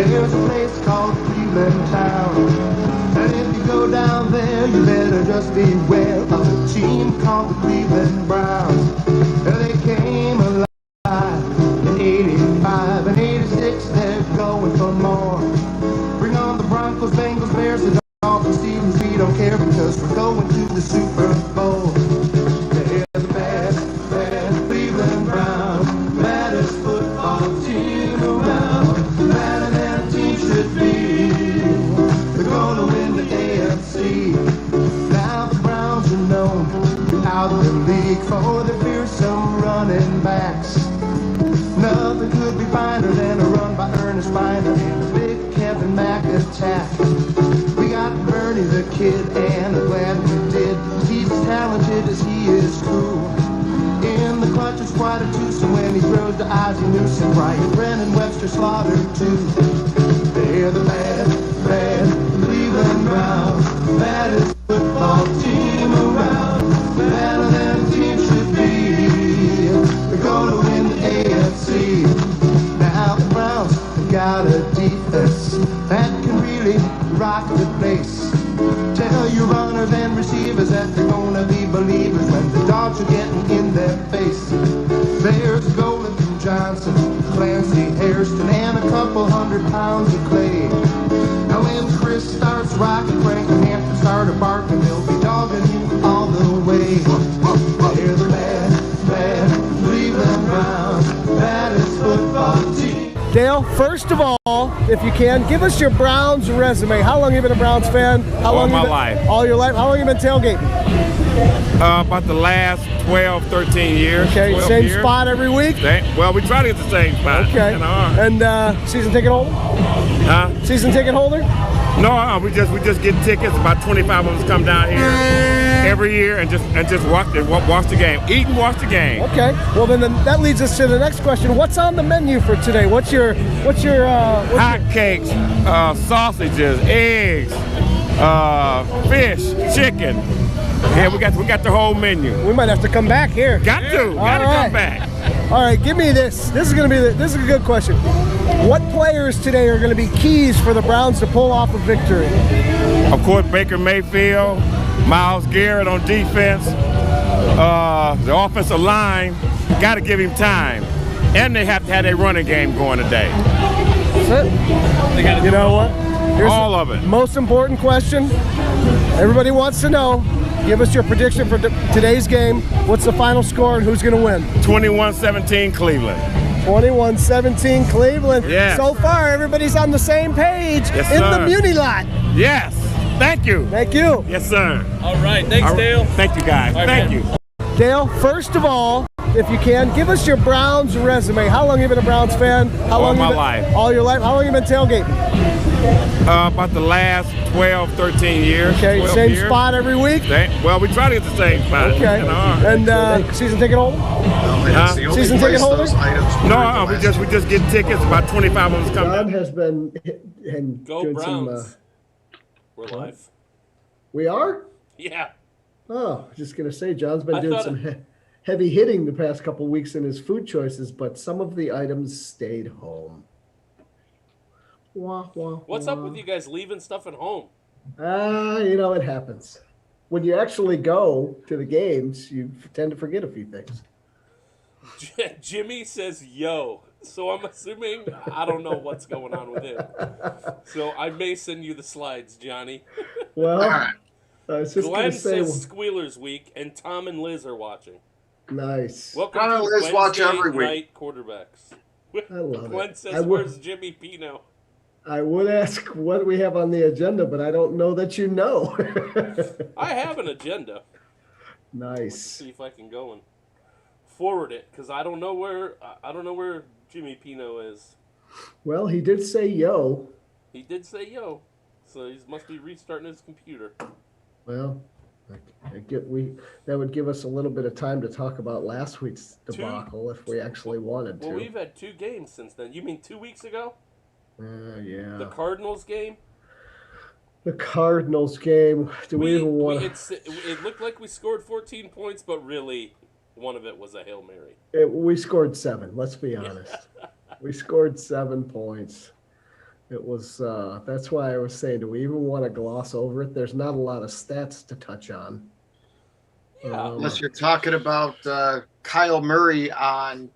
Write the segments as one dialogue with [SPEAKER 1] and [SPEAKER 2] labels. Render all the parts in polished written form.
[SPEAKER 1] There's a place called Cleveland Town, and if you go down there, you better just beware of a team called the Cleveland Browns. They came alive in 85 and 86, they're going for more. Bring on the Broncos, Bengals, Bears, and Dolphins, Steelers, we don't care because we're going to the Super Bowl. They're the best Cleveland Browns, baddest football team around, better than a team should be. They're gonna win the AFC. Now the Browns are known throughout the league for their fearsome running backs. Nothing could be finer than a run by Ernest Biner and a big Kevin Mack attack. We got Bernie the Kid, and I'm glad we did. He's as talented as he is cool. In the clutch is quite a twosome when he throws to Ozzie Newsome. Right, Brennan Webster Slaughter too. They're the bad Cleveland Browns, baddest football team around, better than a team should be. They're gonna win the AFC. Now the Browns have got a defense that can really rock the place. Tell your runners and receivers that they're gonna be believers when the dogs are getting in their face. There's Golden from Johnson, Clancy, Hairston, and a couple 100 pounds of clay. Now when Chris starts rocking, Frank and Hampton start barking, they'll be dogging you all the way. They're the bad Cleveland Browns, baddest football team.
[SPEAKER 2] Dale, first of all, if you can, give us your Browns resume. How long have you been a Browns fan? How long
[SPEAKER 3] All my life.
[SPEAKER 2] All your life? How long have you been tailgating?
[SPEAKER 3] About the last 12, 13 years.
[SPEAKER 2] Okay, same years. Spot every week?
[SPEAKER 3] Well, we try to get the same spot.
[SPEAKER 2] Okay. And season ticket holder?
[SPEAKER 3] Huh?
[SPEAKER 2] Season ticket holder?
[SPEAKER 3] No, we just get tickets. About 25 of us come down here every year and just watch the game. Eat and watch the game.
[SPEAKER 2] Okay. Well, then that leads us to the next question. What's on the menu for today? What's your
[SPEAKER 3] hot cakes, sausages, eggs, fish, chicken. Yeah, we got the whole menu.
[SPEAKER 2] We might have to come back here.
[SPEAKER 3] Got to come back.
[SPEAKER 2] All right, give me this. This is a good question. What players today are going to be keys for the Browns to pull off a victory?
[SPEAKER 3] Of course, Baker Mayfield, Myles Garrett on defense. The offensive line, got to give him time. And they have to have a running game going today.
[SPEAKER 2] That's it. You know what? Here's
[SPEAKER 3] all of it.
[SPEAKER 2] Most important question. Everybody wants to know. Give us your prediction for today's game. What's the final score and who's going to win?
[SPEAKER 3] 21-17 Cleveland.
[SPEAKER 2] 21-17 Cleveland.
[SPEAKER 3] Yes.
[SPEAKER 2] So far, everybody's on the same page in the Muni lot.
[SPEAKER 3] Yes. Thank you.
[SPEAKER 2] Thank you.
[SPEAKER 3] Yes, sir.
[SPEAKER 4] All right. Thanks, Dale.
[SPEAKER 3] Thank you, guys. Thank you.
[SPEAKER 2] Dale, first of all, if you can, give us your Browns resume. How long have you been a Browns fan?
[SPEAKER 3] All my life.
[SPEAKER 2] All your life? How long have you been tailgating?
[SPEAKER 3] About the last 12, 13 years.
[SPEAKER 2] Okay, same spot every week?
[SPEAKER 3] Well, we try to get the same spot.
[SPEAKER 2] Okay. And season ticket holder? Season ticket holder?
[SPEAKER 3] No, we just get tickets. About 25 of us come down.
[SPEAKER 1] John has been
[SPEAKER 4] Go Browns. We're live.
[SPEAKER 1] We are?
[SPEAKER 4] Yeah.
[SPEAKER 1] Oh, just going to say, John's been doing some heavy hitting the past couple weeks in his food choices, but some of the items stayed home.
[SPEAKER 4] What's up with you guys leaving stuff at home?
[SPEAKER 1] It happens. When you actually go to the games, you tend to forget a few things.
[SPEAKER 4] Jimmy says, yo. So I'm assuming, I don't know what's going on with him. So I may send you the slides, Johnny.
[SPEAKER 1] Well, I was just
[SPEAKER 4] Glenn
[SPEAKER 1] going to say.
[SPEAKER 4] says Squealers Week, and Tom and Liz are watching.
[SPEAKER 1] Nice.
[SPEAKER 4] Welcome
[SPEAKER 5] Tom and
[SPEAKER 4] to
[SPEAKER 5] Liz
[SPEAKER 4] Wednesday
[SPEAKER 5] watch every week.
[SPEAKER 4] Night Quarterbacks.
[SPEAKER 1] I love
[SPEAKER 4] Glenn
[SPEAKER 1] it.
[SPEAKER 4] says, where's Jimmy Pino?
[SPEAKER 1] I would ask what we have on the agenda, but I don't know that you know.
[SPEAKER 4] I have an agenda.
[SPEAKER 1] Nice.
[SPEAKER 4] Let's see if I can go and forward it, because I don't know where Jimmy Pino is.
[SPEAKER 1] Well, he did say yo.
[SPEAKER 4] He did say yo, so he must be restarting his computer.
[SPEAKER 1] Well, that would give us a little bit of time to talk about last week's debacle if we actually wanted to.
[SPEAKER 4] Well, we've had 2 games since then. You mean 2 weeks ago?
[SPEAKER 1] Yeah.
[SPEAKER 4] The Cardinals game?
[SPEAKER 1] The Cardinals game.
[SPEAKER 4] It looked like we scored 14 points, but really, one of it was a Hail Mary.
[SPEAKER 1] We scored 7, let's be honest. We scored 7 points.
[SPEAKER 2] It was. That's why I was saying, do we even want to gloss over it? There's not a lot of stats to touch on.
[SPEAKER 4] Yeah.
[SPEAKER 5] Unless you're talking about Kyle Murray on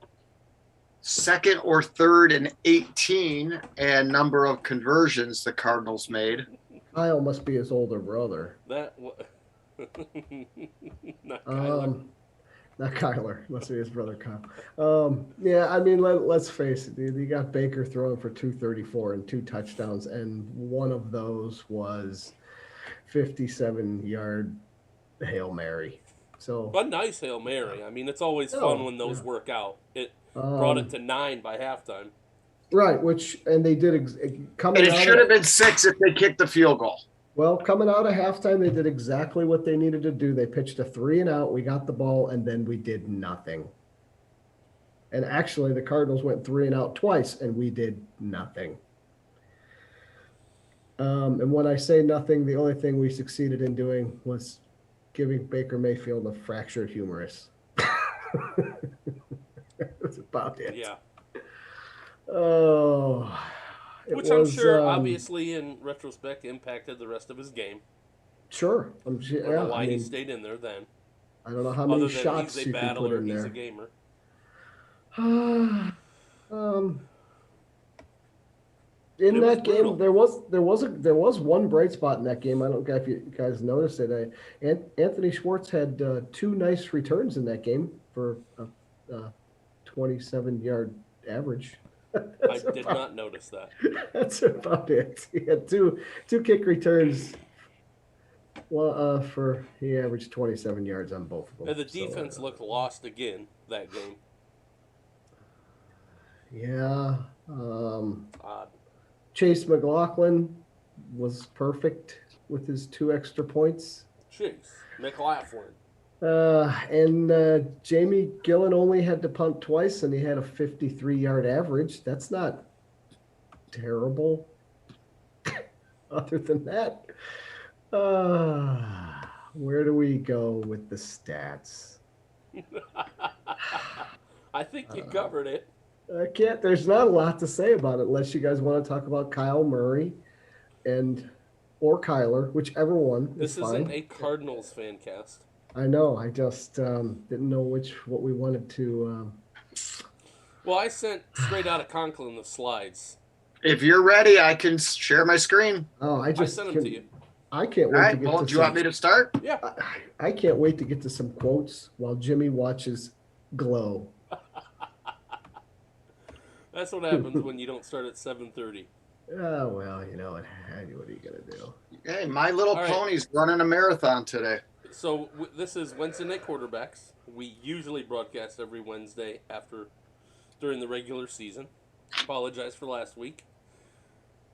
[SPEAKER 5] second or third and 18 and number of conversions the Cardinals made.
[SPEAKER 2] Kyle must be his older brother.
[SPEAKER 4] That not Kyler.
[SPEAKER 2] Not Kyler. Must be his brother Kyle. Yeah, I mean, let's face it. You got Baker throwing for 234 and 2 touchdowns, and one of those was 57-yard Hail Mary. So
[SPEAKER 4] A nice Hail Mary. I mean, it's always fun when those work out. It brought it to 9 by halftime.
[SPEAKER 2] right, and they did coming.
[SPEAKER 5] And it should have been 6 if they kicked the field goal.
[SPEAKER 2] Well, coming out of halftime, they did exactly what they needed to do. They pitched a 3-and-out. We got the ball, and then we did nothing. And actually, the Cardinals went 3-and-out twice, and we did nothing. And when I say nothing, the only thing we succeeded in doing was giving Baker Mayfield a fractured humerus. That's about it.
[SPEAKER 4] Yeah.
[SPEAKER 2] Oh.
[SPEAKER 4] Which I'm sure, obviously, in retrospect, impacted the rest of his game.
[SPEAKER 2] Sure.
[SPEAKER 4] I don't know why he stayed in there then.
[SPEAKER 2] I don't know how many
[SPEAKER 4] Other than
[SPEAKER 2] shots
[SPEAKER 4] he's a
[SPEAKER 2] you can put
[SPEAKER 4] battler,
[SPEAKER 2] in
[SPEAKER 4] he's
[SPEAKER 2] there.
[SPEAKER 4] a gamer.
[SPEAKER 2] In
[SPEAKER 4] It
[SPEAKER 2] that
[SPEAKER 4] was brutal.
[SPEAKER 2] game, there was one bright spot in that game. I don't know if you guys noticed it. Anthony Schwartz had 2 nice returns in that game for a 27-yard average.
[SPEAKER 4] I did not notice that.
[SPEAKER 2] That's about it. He had two kick returns. Well, he averaged 27 yards on both of them.
[SPEAKER 4] And the defense looked lost again that game.
[SPEAKER 2] Yeah.
[SPEAKER 4] Odd.
[SPEAKER 2] Chase McLaughlin was perfect with his 2 extra points.
[SPEAKER 4] Chase McLaughlin.
[SPEAKER 2] And Jamie Gillen only had to punt twice, and he had a 53-yard average. That's not terrible. Other than that, where do we go with the stats?
[SPEAKER 4] I think you covered it.
[SPEAKER 2] I can't. There's not a lot to say about it unless you guys want to talk about Kyle Murray or Kyler, whichever one.
[SPEAKER 4] This
[SPEAKER 2] is
[SPEAKER 4] isn't
[SPEAKER 2] fine.
[SPEAKER 4] a Cardinals fan cast.
[SPEAKER 2] I know. I just didn't know what we wanted to.
[SPEAKER 4] Well, I sent straight out of Conklin the slides.
[SPEAKER 5] If you're ready, I can share my screen.
[SPEAKER 2] Oh, I
[SPEAKER 4] sent them to you.
[SPEAKER 2] I can't wait
[SPEAKER 5] All
[SPEAKER 2] to
[SPEAKER 5] right,
[SPEAKER 2] get
[SPEAKER 5] well,
[SPEAKER 2] to
[SPEAKER 5] do you want me to start?
[SPEAKER 4] Yeah.
[SPEAKER 2] I can't wait to get to some quotes while Jimmy watches Glow.
[SPEAKER 4] That's what happens when you don't start at 7:30.
[SPEAKER 2] Oh, well, you know what? What are you going to do?
[SPEAKER 5] Hey, My Little
[SPEAKER 4] All right.
[SPEAKER 5] Pony's running a marathon today.
[SPEAKER 4] So this is Wednesday Night Quarterbacks. We usually broadcast every Wednesday during the regular season. Apologize for last week.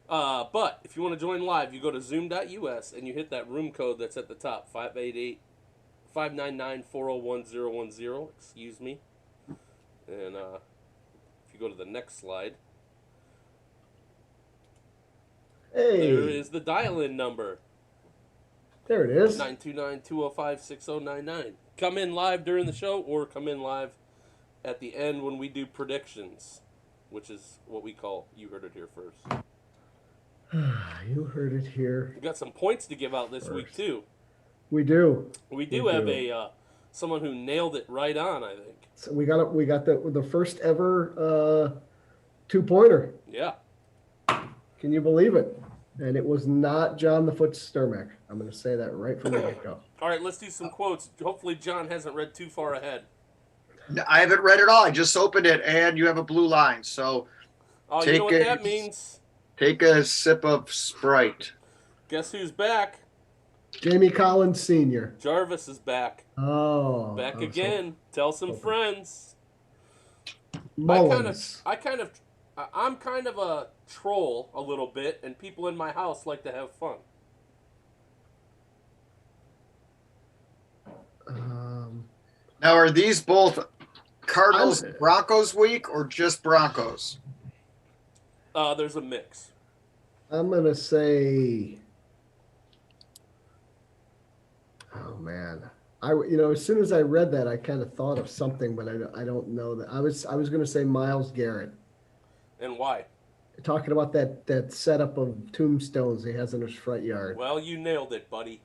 [SPEAKER 4] But if you want to join live, you go to zoom.us and you hit that room code that's at the top, 588-599-401-010. Excuse me. And if you go to the next slide,
[SPEAKER 2] Hey,
[SPEAKER 4] there is the dial-in number.
[SPEAKER 2] there it is.
[SPEAKER 4] 929-205-6099. Come in live during the show or come in live at the end when we do predictions, which is what we call You Heard It Here First.
[SPEAKER 2] You heard it here.
[SPEAKER 4] We've got some points to give out this week, too.
[SPEAKER 2] We do.
[SPEAKER 4] We do have someone who nailed it right on, I think.
[SPEAKER 2] So we got the first ever 2-pointer.
[SPEAKER 4] Yeah.
[SPEAKER 2] Can you believe it? And it was not John the Foot Sturmack. I'm going to say that right from the get-go.
[SPEAKER 4] All right, let's do some quotes. Hopefully John hasn't read too far ahead.
[SPEAKER 5] I haven't read it all. I just opened it, and you have a blue line. So
[SPEAKER 4] Oh, you know what that means?
[SPEAKER 5] Take a sip of Sprite.
[SPEAKER 4] Guess who's back?
[SPEAKER 2] Jamie Collins Sr.
[SPEAKER 4] Jarvis is back.
[SPEAKER 2] Oh.
[SPEAKER 4] Back again. Tell some friends.
[SPEAKER 2] Mullins.
[SPEAKER 4] I'm kind of a troll a little bit, and people in my house like to have fun.
[SPEAKER 5] Now, are these both Cardinals Broncos week or just Broncos?
[SPEAKER 4] There's a mix.
[SPEAKER 2] I'm going to say, oh man. As soon as I read that, I kind of thought of something, but I don't know that. I was going to say Myles Garrett.
[SPEAKER 4] And why?
[SPEAKER 2] Talking about that setup of tombstones he has in his front yard.
[SPEAKER 4] Well, you nailed it, buddy.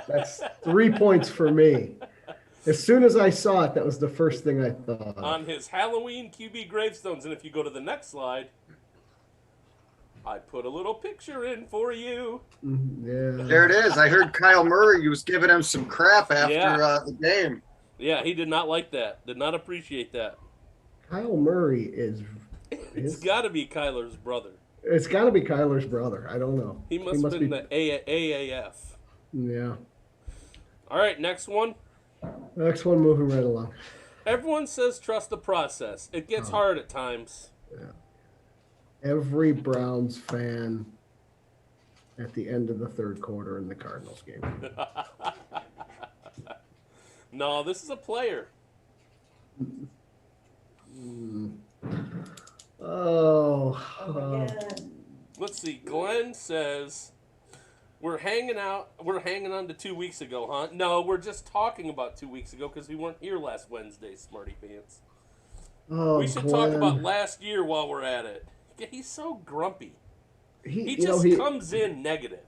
[SPEAKER 2] That's 3 points for me. As soon as I saw it, that was the first thing I thought.
[SPEAKER 4] On his Halloween QB gravestones, and if you go to the next slide, I put a little picture in for you.
[SPEAKER 2] Yeah.
[SPEAKER 5] There it is. I heard Kyle Murray was giving him some crap after
[SPEAKER 4] Yeah.
[SPEAKER 5] The game.
[SPEAKER 4] Yeah, he did not like that. Did not appreciate that.
[SPEAKER 2] Kyle Murray is.
[SPEAKER 4] It's got to be Kyler's brother.
[SPEAKER 2] It's got to be Kyler's brother. I don't know.
[SPEAKER 4] He must have been the AAF.
[SPEAKER 2] Yeah.
[SPEAKER 4] All right, next one.
[SPEAKER 2] Next one, moving right along.
[SPEAKER 4] Everyone says trust the process. It gets hard at times.
[SPEAKER 2] Every Browns fan at the end of the third quarter in the Cardinals game.
[SPEAKER 4] No, this is a player. Let's see. Glenn says we're hanging out. We're hanging on to 2 weeks ago, huh? No, we're just talking about 2 weeks ago because we weren't here last Wednesday, smarty pants. We should talk about last year while we're at it. He's so grumpy. He just comes in negative.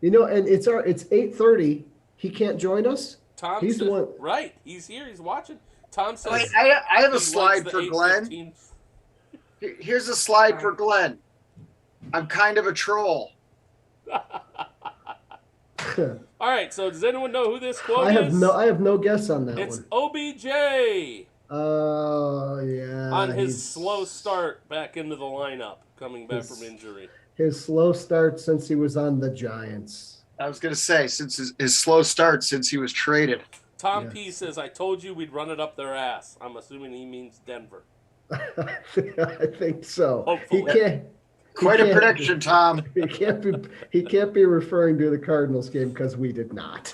[SPEAKER 2] You know, and it's 8:30. He can't join us.
[SPEAKER 4] Tom
[SPEAKER 2] He's
[SPEAKER 4] says,
[SPEAKER 2] the one.
[SPEAKER 4] right. He's here. He's watching. Tom says,
[SPEAKER 5] Wait, I have a
[SPEAKER 4] he
[SPEAKER 5] slide
[SPEAKER 4] likes
[SPEAKER 5] for
[SPEAKER 4] the
[SPEAKER 5] Glenn.
[SPEAKER 4] 8:15.
[SPEAKER 5] Here's a slide for Glenn. I'm kind of a troll.
[SPEAKER 4] All right. So does anyone know who this quote
[SPEAKER 2] I
[SPEAKER 4] is?
[SPEAKER 2] have no guess on that
[SPEAKER 4] It's
[SPEAKER 2] one.
[SPEAKER 4] OBJ.
[SPEAKER 2] Oh yeah.
[SPEAKER 4] On his slow start back into the lineup, coming back
[SPEAKER 2] His-
[SPEAKER 4] from injury.
[SPEAKER 2] His slow start since he was on the Giants.
[SPEAKER 5] I was going to say, since his slow start since he was traded.
[SPEAKER 4] Tom
[SPEAKER 2] Yeah.
[SPEAKER 4] P says, I told you we'd run it up their ass. I'm assuming he means Denver.
[SPEAKER 2] I think so.
[SPEAKER 4] Hopefully.
[SPEAKER 2] He can't.
[SPEAKER 5] Quite a prediction, Tom.
[SPEAKER 2] He can't be referring to the Cardinals game because we did not.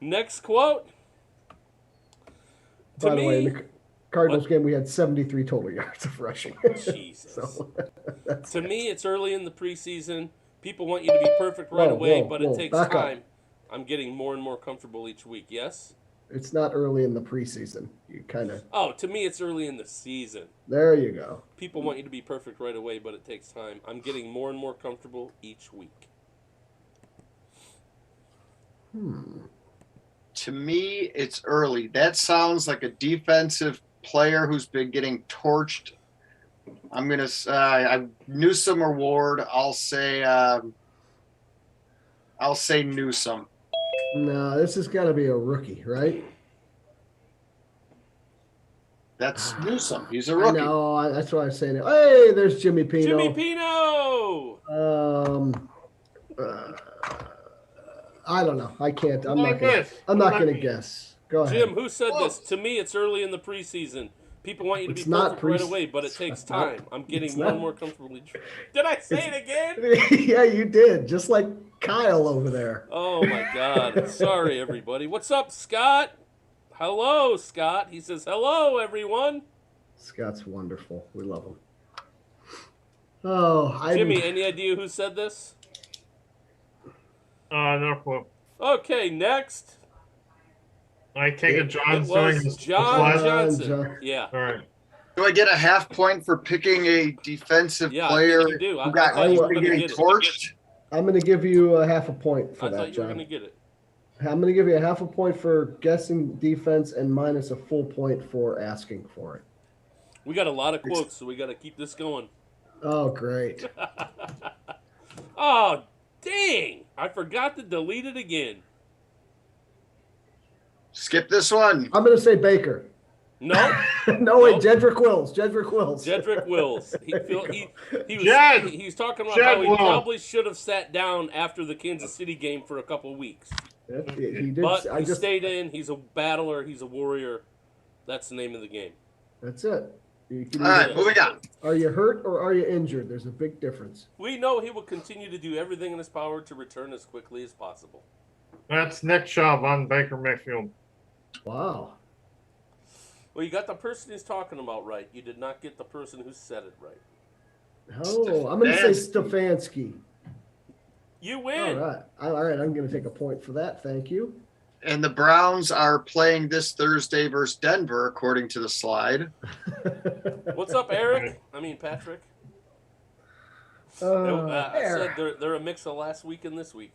[SPEAKER 4] Next quote. To
[SPEAKER 2] By the way, in
[SPEAKER 4] me,
[SPEAKER 2] the Cardinals game, we had 73 total yards of rushing.
[SPEAKER 4] Jesus.
[SPEAKER 2] So,
[SPEAKER 4] To me, it's early in the preseason. People want you to be perfect right away, but it takes
[SPEAKER 2] back up.
[SPEAKER 4] time. I'm getting more and more comfortable each week. Yes?
[SPEAKER 2] It's not early in the preseason. You kind of.
[SPEAKER 4] Oh, to me, it's early in the season.
[SPEAKER 2] There you go.
[SPEAKER 4] People want you to be perfect right away, but it takes time. I'm getting more and more comfortable each week.
[SPEAKER 5] To me, it's early. That sounds like a defensive player who's been getting torched. I'm going to Newsome or Ward. I'll say Newsome.
[SPEAKER 2] No, this has got to be a rookie, right?
[SPEAKER 5] That's Newsome. He's a
[SPEAKER 2] I
[SPEAKER 5] rookie.
[SPEAKER 2] know. That's why I'm saying it. Hey, there's Jimmy Pino.
[SPEAKER 4] Jimmy Pino!
[SPEAKER 2] I don't know. I can't. I'm
[SPEAKER 6] Like
[SPEAKER 2] not gonna.
[SPEAKER 6] this.
[SPEAKER 2] I'm not
[SPEAKER 6] Like
[SPEAKER 2] gonna
[SPEAKER 6] me.
[SPEAKER 2] guess. Go ahead.
[SPEAKER 4] Jim, who said this? To me, it's early in the preseason. People want you to
[SPEAKER 2] It's
[SPEAKER 4] be
[SPEAKER 2] not
[SPEAKER 4] perfect right
[SPEAKER 2] pre-
[SPEAKER 4] away, but it takes
[SPEAKER 2] it's not-
[SPEAKER 4] time. I'm getting
[SPEAKER 2] it's
[SPEAKER 4] more
[SPEAKER 2] not-
[SPEAKER 4] and more comfortable each week. Did I say it again?
[SPEAKER 2] Yeah, you did. Just like Kyle over there.
[SPEAKER 4] Oh, my God. Sorry, everybody. What's up, Scott? Hello, Scott. He says, hello, everyone.
[SPEAKER 2] Scott's wonderful. We love him. Oh,
[SPEAKER 4] Jimmy, any idea who said this?
[SPEAKER 6] No clue.
[SPEAKER 4] Okay, next.
[SPEAKER 6] I take it John's
[SPEAKER 4] It
[SPEAKER 6] doing
[SPEAKER 4] was
[SPEAKER 6] his
[SPEAKER 4] John
[SPEAKER 6] slide.
[SPEAKER 4] Johnson.
[SPEAKER 2] John.
[SPEAKER 4] Yeah.
[SPEAKER 6] All right.
[SPEAKER 5] Do I get a half point for picking a defensive
[SPEAKER 4] Yeah, I
[SPEAKER 5] player
[SPEAKER 4] think you do. I
[SPEAKER 5] who got
[SPEAKER 4] thought you were
[SPEAKER 5] who's
[SPEAKER 4] gonna
[SPEAKER 5] getting
[SPEAKER 4] get it.
[SPEAKER 5] torched?
[SPEAKER 2] I'm going to give you a half a point for
[SPEAKER 4] I
[SPEAKER 2] that,
[SPEAKER 4] thought you were
[SPEAKER 2] John.
[SPEAKER 4] going to get it.
[SPEAKER 2] I'm going to give you a half a point for guessing defense and minus a full point for asking for it.
[SPEAKER 4] We got a lot of quotes, so we got to keep this going.
[SPEAKER 2] Oh, great.
[SPEAKER 4] Oh, dang. I forgot to delete it again.
[SPEAKER 5] Skip this one.
[SPEAKER 2] I'm going to say Baker.
[SPEAKER 4] No.
[SPEAKER 2] No, wait,
[SPEAKER 4] Nope.
[SPEAKER 2] Jedrick Wills. Jedrick Wills.
[SPEAKER 4] Jedrick Wills. He was
[SPEAKER 6] Jed!
[SPEAKER 4] he was talking about
[SPEAKER 6] Jed
[SPEAKER 4] how he
[SPEAKER 6] Will.
[SPEAKER 4] probably should have sat down after the Kansas City game for a couple of weeks.
[SPEAKER 2] He did.
[SPEAKER 4] But
[SPEAKER 2] I
[SPEAKER 4] he
[SPEAKER 2] just.
[SPEAKER 4] stayed in. He's a battler. He's a warrior. That's the name of the game.
[SPEAKER 2] That's it. You can
[SPEAKER 5] All right,
[SPEAKER 2] either-
[SPEAKER 5] moving on.
[SPEAKER 2] Are you hurt or are you injured? There's a big difference.
[SPEAKER 4] We know he will continue to do everything in his power to return as quickly as possible.
[SPEAKER 6] That's Nick Chubb on Baker Mayfield.
[SPEAKER 2] Wow.
[SPEAKER 4] Well, you got the person he's talking about right. You did not get the person who said it right.
[SPEAKER 2] Oh, I'm going to say Stefanski.
[SPEAKER 4] You
[SPEAKER 2] All
[SPEAKER 4] win.
[SPEAKER 2] right. All right. I'm going to take a point for that. Thank you.
[SPEAKER 5] And the Browns are playing this Thursday versus Denver, according to the slide.
[SPEAKER 4] What's up, Eric? I mean, Patrick. I said they're a mix of last week and this week.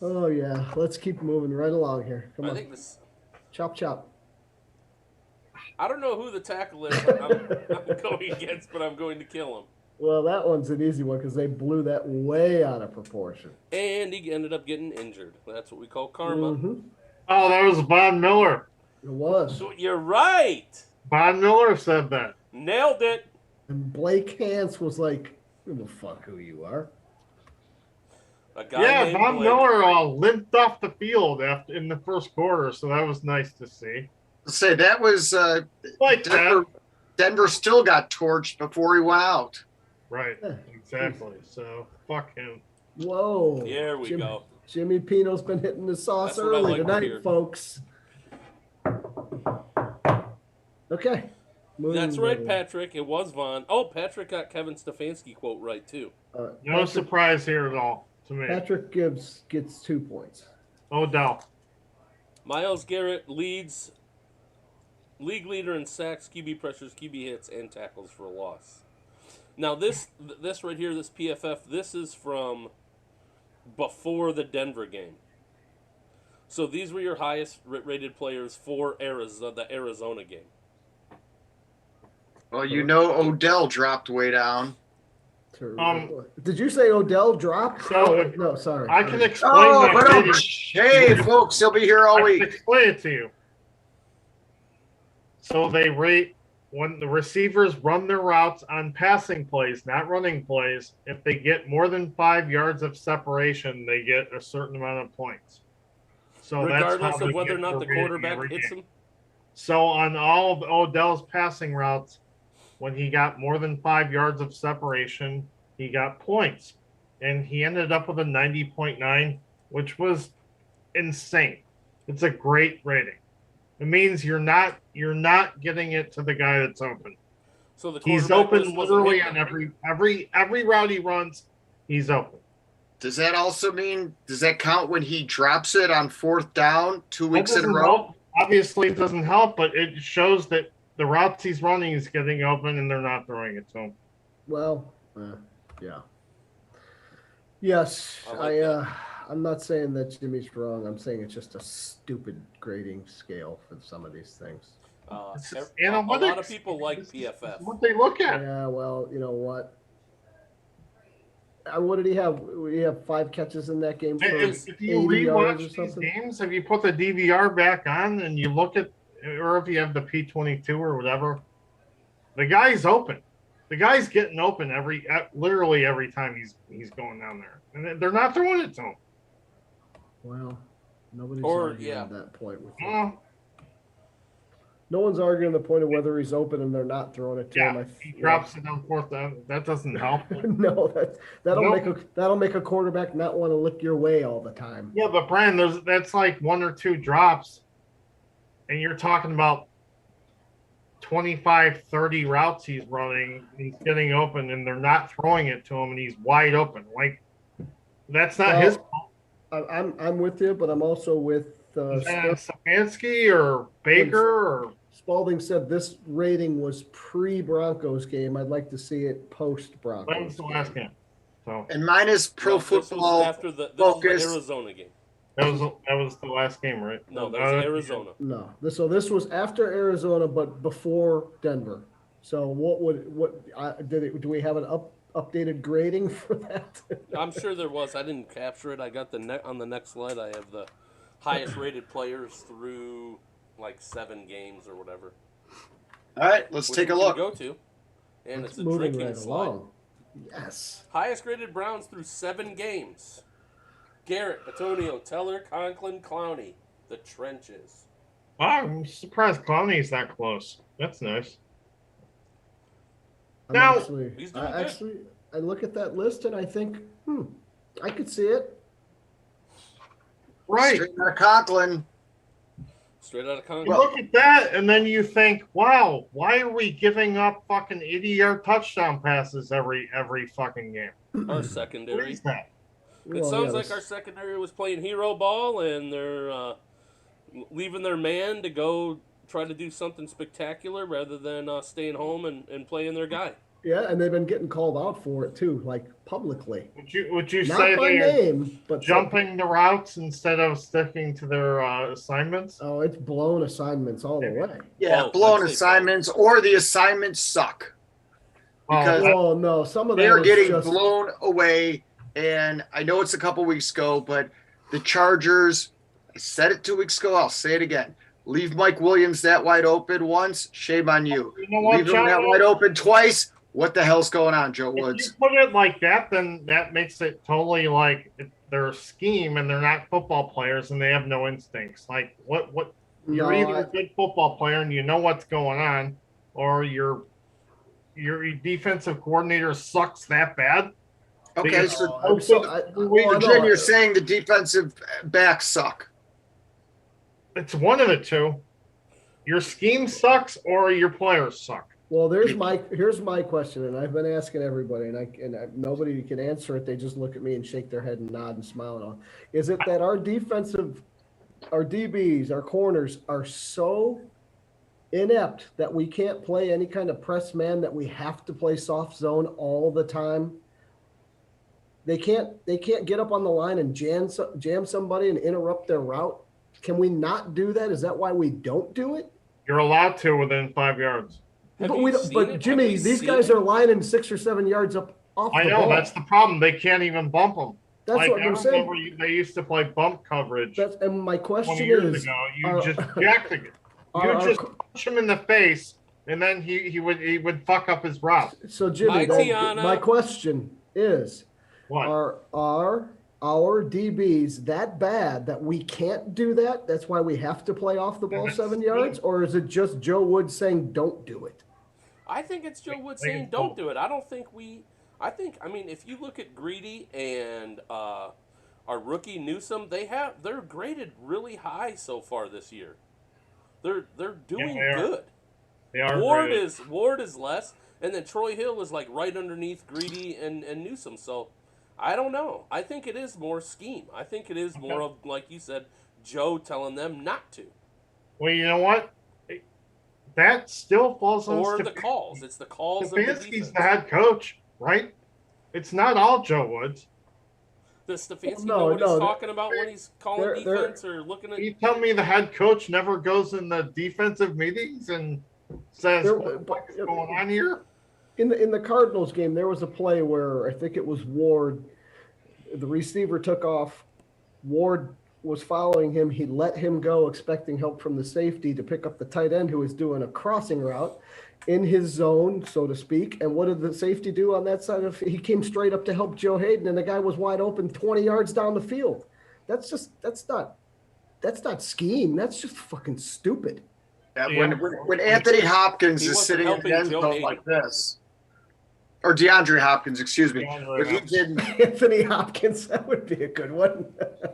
[SPEAKER 2] Oh yeah, let's keep moving right along here. Come
[SPEAKER 4] I
[SPEAKER 2] on,
[SPEAKER 4] think this.
[SPEAKER 2] chop chop.
[SPEAKER 4] I don't know who the tackle is I'm going against, but I'm going to kill him.
[SPEAKER 2] Well, that one's an easy one because they blew that way out of proportion.
[SPEAKER 4] And he ended up getting injured. That's what we call karma.
[SPEAKER 2] Mm-hmm.
[SPEAKER 6] Oh, that was Von Miller.
[SPEAKER 2] It was.
[SPEAKER 4] So you're right.
[SPEAKER 6] Von Miller said that.
[SPEAKER 4] Nailed it.
[SPEAKER 2] And Blake Hance was like, "Who the fuck who you are?"
[SPEAKER 4] A guy
[SPEAKER 6] Yeah,
[SPEAKER 4] named
[SPEAKER 6] Von
[SPEAKER 4] Blake.
[SPEAKER 6] Miller limped off the field in the first quarter, so that was nice to see.
[SPEAKER 5] Say that was
[SPEAKER 6] Like that.
[SPEAKER 5] Denver still got torched before he went out.
[SPEAKER 6] Right, exactly. So, fuck him.
[SPEAKER 2] Whoa.
[SPEAKER 4] There we go.
[SPEAKER 2] Jimmy Pino's been hitting the sauce
[SPEAKER 4] That's what I
[SPEAKER 2] early
[SPEAKER 4] like to
[SPEAKER 2] tonight,
[SPEAKER 4] hear.
[SPEAKER 2] folks. Okay. Moving
[SPEAKER 4] That's right,
[SPEAKER 2] on.
[SPEAKER 4] Patrick. It was Von. Oh, Patrick got Kevin Stefanski quote right, too.
[SPEAKER 6] No surprise here at all to me.
[SPEAKER 2] Patrick Gibbs gets 2 points.
[SPEAKER 6] Odell.
[SPEAKER 4] Myles Garrett leads league leader in sacks, QB pressures, QB hits, and tackles for a loss. Now, this right here, this PFF, this is from before the Denver game. So these were your highest rated players for the Arizona game.
[SPEAKER 5] Well, you know Odell dropped way down.
[SPEAKER 2] Did you say Odell dropped?
[SPEAKER 6] So,
[SPEAKER 2] no, sorry.
[SPEAKER 6] I can explain
[SPEAKER 5] Oh,
[SPEAKER 6] that.
[SPEAKER 5] but
[SPEAKER 6] rating.
[SPEAKER 5] hey, folks, he'll be here all
[SPEAKER 6] I can
[SPEAKER 5] week.
[SPEAKER 6] explain it to you. So they rate when the receivers run their routes on passing plays, not running plays. If they get more than 5 yards of separation, they get a certain amount of points. So
[SPEAKER 4] Regardless
[SPEAKER 6] that's how
[SPEAKER 4] of
[SPEAKER 6] they
[SPEAKER 4] whether or
[SPEAKER 6] get
[SPEAKER 4] not the
[SPEAKER 6] their rating
[SPEAKER 4] quarterback
[SPEAKER 6] every
[SPEAKER 4] hits
[SPEAKER 6] game.
[SPEAKER 4] him.
[SPEAKER 6] So on all of Odell's passing routes, when he got more than 5 yards of separation, he got points. And he ended up with a 90.9, which was insane. It's a great rating. It means you're not getting it to the guy that's open.
[SPEAKER 4] So the
[SPEAKER 6] He's
[SPEAKER 4] quarterback
[SPEAKER 6] open
[SPEAKER 4] list wasn't
[SPEAKER 6] literally
[SPEAKER 4] hitting
[SPEAKER 6] on
[SPEAKER 4] him.
[SPEAKER 6] every route he runs, he's open.
[SPEAKER 5] Does that also mean, does that count when he drops it on 4th down 2 weeks in a
[SPEAKER 6] doesn't
[SPEAKER 5] row?
[SPEAKER 6] help. Obviously, it doesn't help, but it shows that the routes he's running is getting open and they're not throwing it to him.
[SPEAKER 2] Well, yeah. Yes,
[SPEAKER 4] I like that.
[SPEAKER 2] I'm not saying that Jimmy's wrong. I'm saying it's just a stupid grading scale for some of these things.
[SPEAKER 6] It's
[SPEAKER 4] A
[SPEAKER 6] just
[SPEAKER 4] lot of
[SPEAKER 6] analytics.
[SPEAKER 4] people like
[SPEAKER 6] This is
[SPEAKER 4] PFF.
[SPEAKER 6] what they look at.
[SPEAKER 2] Yeah, well, you know what? What did he have? He have 5 catches in that game for
[SPEAKER 6] If you
[SPEAKER 2] 80 yards or
[SPEAKER 6] rewatch these
[SPEAKER 2] something.
[SPEAKER 6] games, if you put the DVR back on and you look at, or if you have the P22 or whatever, the guy's open. The guy's getting open literally every time he's going down there, and they're not throwing it to him.
[SPEAKER 2] Well, nobody's
[SPEAKER 4] Or,
[SPEAKER 2] arguing
[SPEAKER 4] yeah.
[SPEAKER 2] that point with him.
[SPEAKER 6] Well,
[SPEAKER 2] No one's arguing the point of whether he's open and they're not throwing it to him.
[SPEAKER 6] yeah, he drops it on 4th down. That doesn't help.
[SPEAKER 2] No, that'll
[SPEAKER 6] Nope.
[SPEAKER 2] make a quarterback not want to lick your way all the time.
[SPEAKER 6] Yeah, but Brian, that's like 1 or 2 drops, and you're talking about 25, 30 routes he's running. He's getting open, and they're not throwing it to him, and he's wide open. Like, that's not his fault.
[SPEAKER 2] I'm with you, but I'm also with
[SPEAKER 6] Stefanski or Baker or
[SPEAKER 2] Spalding said this rating was pre-Broncos game. I'd like to see it post-Broncos.
[SPEAKER 6] that was the last game. So
[SPEAKER 5] And mine is Pro
[SPEAKER 4] No, this was
[SPEAKER 5] Football
[SPEAKER 4] after this
[SPEAKER 5] Focus.
[SPEAKER 4] was the Arizona game.
[SPEAKER 6] that was the last game, right?
[SPEAKER 4] No, that was Arizona.
[SPEAKER 2] No, this was after Arizona, but before Denver. So do we have an updated grading for that?
[SPEAKER 4] I'm sure there was. I didn't capture it. I got on the next slide. I have the highest rated players through like 7 games or whatever.
[SPEAKER 5] All right, let's
[SPEAKER 4] which
[SPEAKER 5] take a
[SPEAKER 4] we can
[SPEAKER 5] look.
[SPEAKER 4] Go to, and
[SPEAKER 2] It's
[SPEAKER 4] it's a
[SPEAKER 2] moving
[SPEAKER 4] drinking
[SPEAKER 2] right
[SPEAKER 4] slide.
[SPEAKER 2] along. Yes.
[SPEAKER 4] Highest rated Browns through 7 games. Garrett, Antonio, Teller, Conklin, Clowney. The trenches.
[SPEAKER 6] Wow, I'm surprised Clowney's that close. That's nice.
[SPEAKER 2] I'm
[SPEAKER 4] He's doing good.
[SPEAKER 2] actually, I look at that list and I think, I could see it.
[SPEAKER 6] Right.
[SPEAKER 5] Straight out of Conklin.
[SPEAKER 4] Straight out of
[SPEAKER 6] You
[SPEAKER 4] Conklin.
[SPEAKER 6] look at that, and then you think, wow, why are we giving up fucking 80-yard touchdown passes every fucking game?
[SPEAKER 4] Our
[SPEAKER 6] What
[SPEAKER 4] secondary.
[SPEAKER 6] is that?
[SPEAKER 4] It sounds like our secondary was playing hero ball, and they're leaving their man to go try to do something spectacular rather than staying home and playing their guy.
[SPEAKER 2] Yeah, and they've been getting called out for it too, like publicly.
[SPEAKER 6] Would you
[SPEAKER 2] Not
[SPEAKER 6] say
[SPEAKER 2] by
[SPEAKER 6] they're
[SPEAKER 2] name, but
[SPEAKER 6] jumping the routes instead of sticking to their assignments?
[SPEAKER 2] Oh, it's blown assignments all the way.
[SPEAKER 5] Yeah,
[SPEAKER 4] Oh,
[SPEAKER 5] blown
[SPEAKER 4] let's say
[SPEAKER 5] assignments, or the assignments suck. Because
[SPEAKER 2] Oh no, some of
[SPEAKER 5] they
[SPEAKER 2] that
[SPEAKER 5] are
[SPEAKER 2] was
[SPEAKER 5] getting
[SPEAKER 2] just
[SPEAKER 5] blown away. And I know it's a couple weeks ago, but the Chargers, I said it 2 weeks ago, I'll say it again. Leave Mike Williams that wide open once, shame on you.
[SPEAKER 6] You know what,
[SPEAKER 5] Leave him that
[SPEAKER 6] Joe?
[SPEAKER 5] wide open twice, what the hell's going on, Joe
[SPEAKER 6] If you
[SPEAKER 5] Woods?
[SPEAKER 6] put it like that, then that makes it totally like they're a scheme and they're not football players and they have no instincts. Like what you're either a good football player and you know what's going on, or your defensive coordinator sucks that bad.
[SPEAKER 5] Okay, so
[SPEAKER 2] Jim,
[SPEAKER 5] you're saying the defensive backs suck.
[SPEAKER 6] It's one of the two. Your scheme sucks or your players suck.
[SPEAKER 2] Well, here's my question, and I've been asking everybody, and nobody can answer it. They just look at me and shake their head and nod and smile and all. Is it that our DBs, our corners are so inept that we can't play any kind of press man, that we have to play soft zone all the time? They can't get up on the line and jam somebody and interrupt their route. Can we not do that? Is that why we don't do it?
[SPEAKER 6] You're allowed to within 5 yards.
[SPEAKER 2] But Jimmy, these guys are lining 6 or 7 yards up off the ball.
[SPEAKER 6] That's the problem. They can't even bump them.
[SPEAKER 2] That's what I'm saying.
[SPEAKER 6] They used to play bump coverage.
[SPEAKER 2] And my question
[SPEAKER 6] 20 years
[SPEAKER 2] is,
[SPEAKER 6] ago, you just jacked it. You just punch him in the face, and then he would fuck up his route.
[SPEAKER 2] So Jimmy, my question is,
[SPEAKER 6] what?
[SPEAKER 2] Are our DBs that bad that we can't do that? That's why we have to play off the ball 7 yards? Or is it just Joe Woods saying don't do it?
[SPEAKER 4] I think it's Joe Woods saying don't do it. I mean, if you look at Greedy and our rookie Newsome, they're graded really high so far this year. They're doing good.
[SPEAKER 6] They are.
[SPEAKER 4] Ward is less, and then Troy Hill is like right underneath Greedy and Newsome. So I don't know. I think it is more scheme. I think it is more of, like you said, Joe telling them not to.
[SPEAKER 6] Well, you know what? That still falls on
[SPEAKER 4] the calls. It's the calls of the defense.
[SPEAKER 6] Stefanski's the head coach, right? It's not all Joe Woods.
[SPEAKER 4] Does Stefanski know what he's talking about when he's calling defense or looking at?
[SPEAKER 6] You tell me the head coach never goes in the defensive meetings and says what's going on here?
[SPEAKER 2] In the Cardinals game, there was a play where I think it was Ward. The receiver took off. Ward was following him. He let him go, expecting help from the safety to pick up the tight end who was doing a crossing route in his zone, so to speak. And what did the safety do on that side of? He came straight up to help Joe Hayden, and the guy was wide open 20 yards down the field. That's not scheme. That's just fucking stupid.
[SPEAKER 5] Yeah, when Anthony Hopkins is sitting in the end zone like this, or DeAndre Hopkins, excuse me.
[SPEAKER 2] Anthony Hopkins, that would be a good one.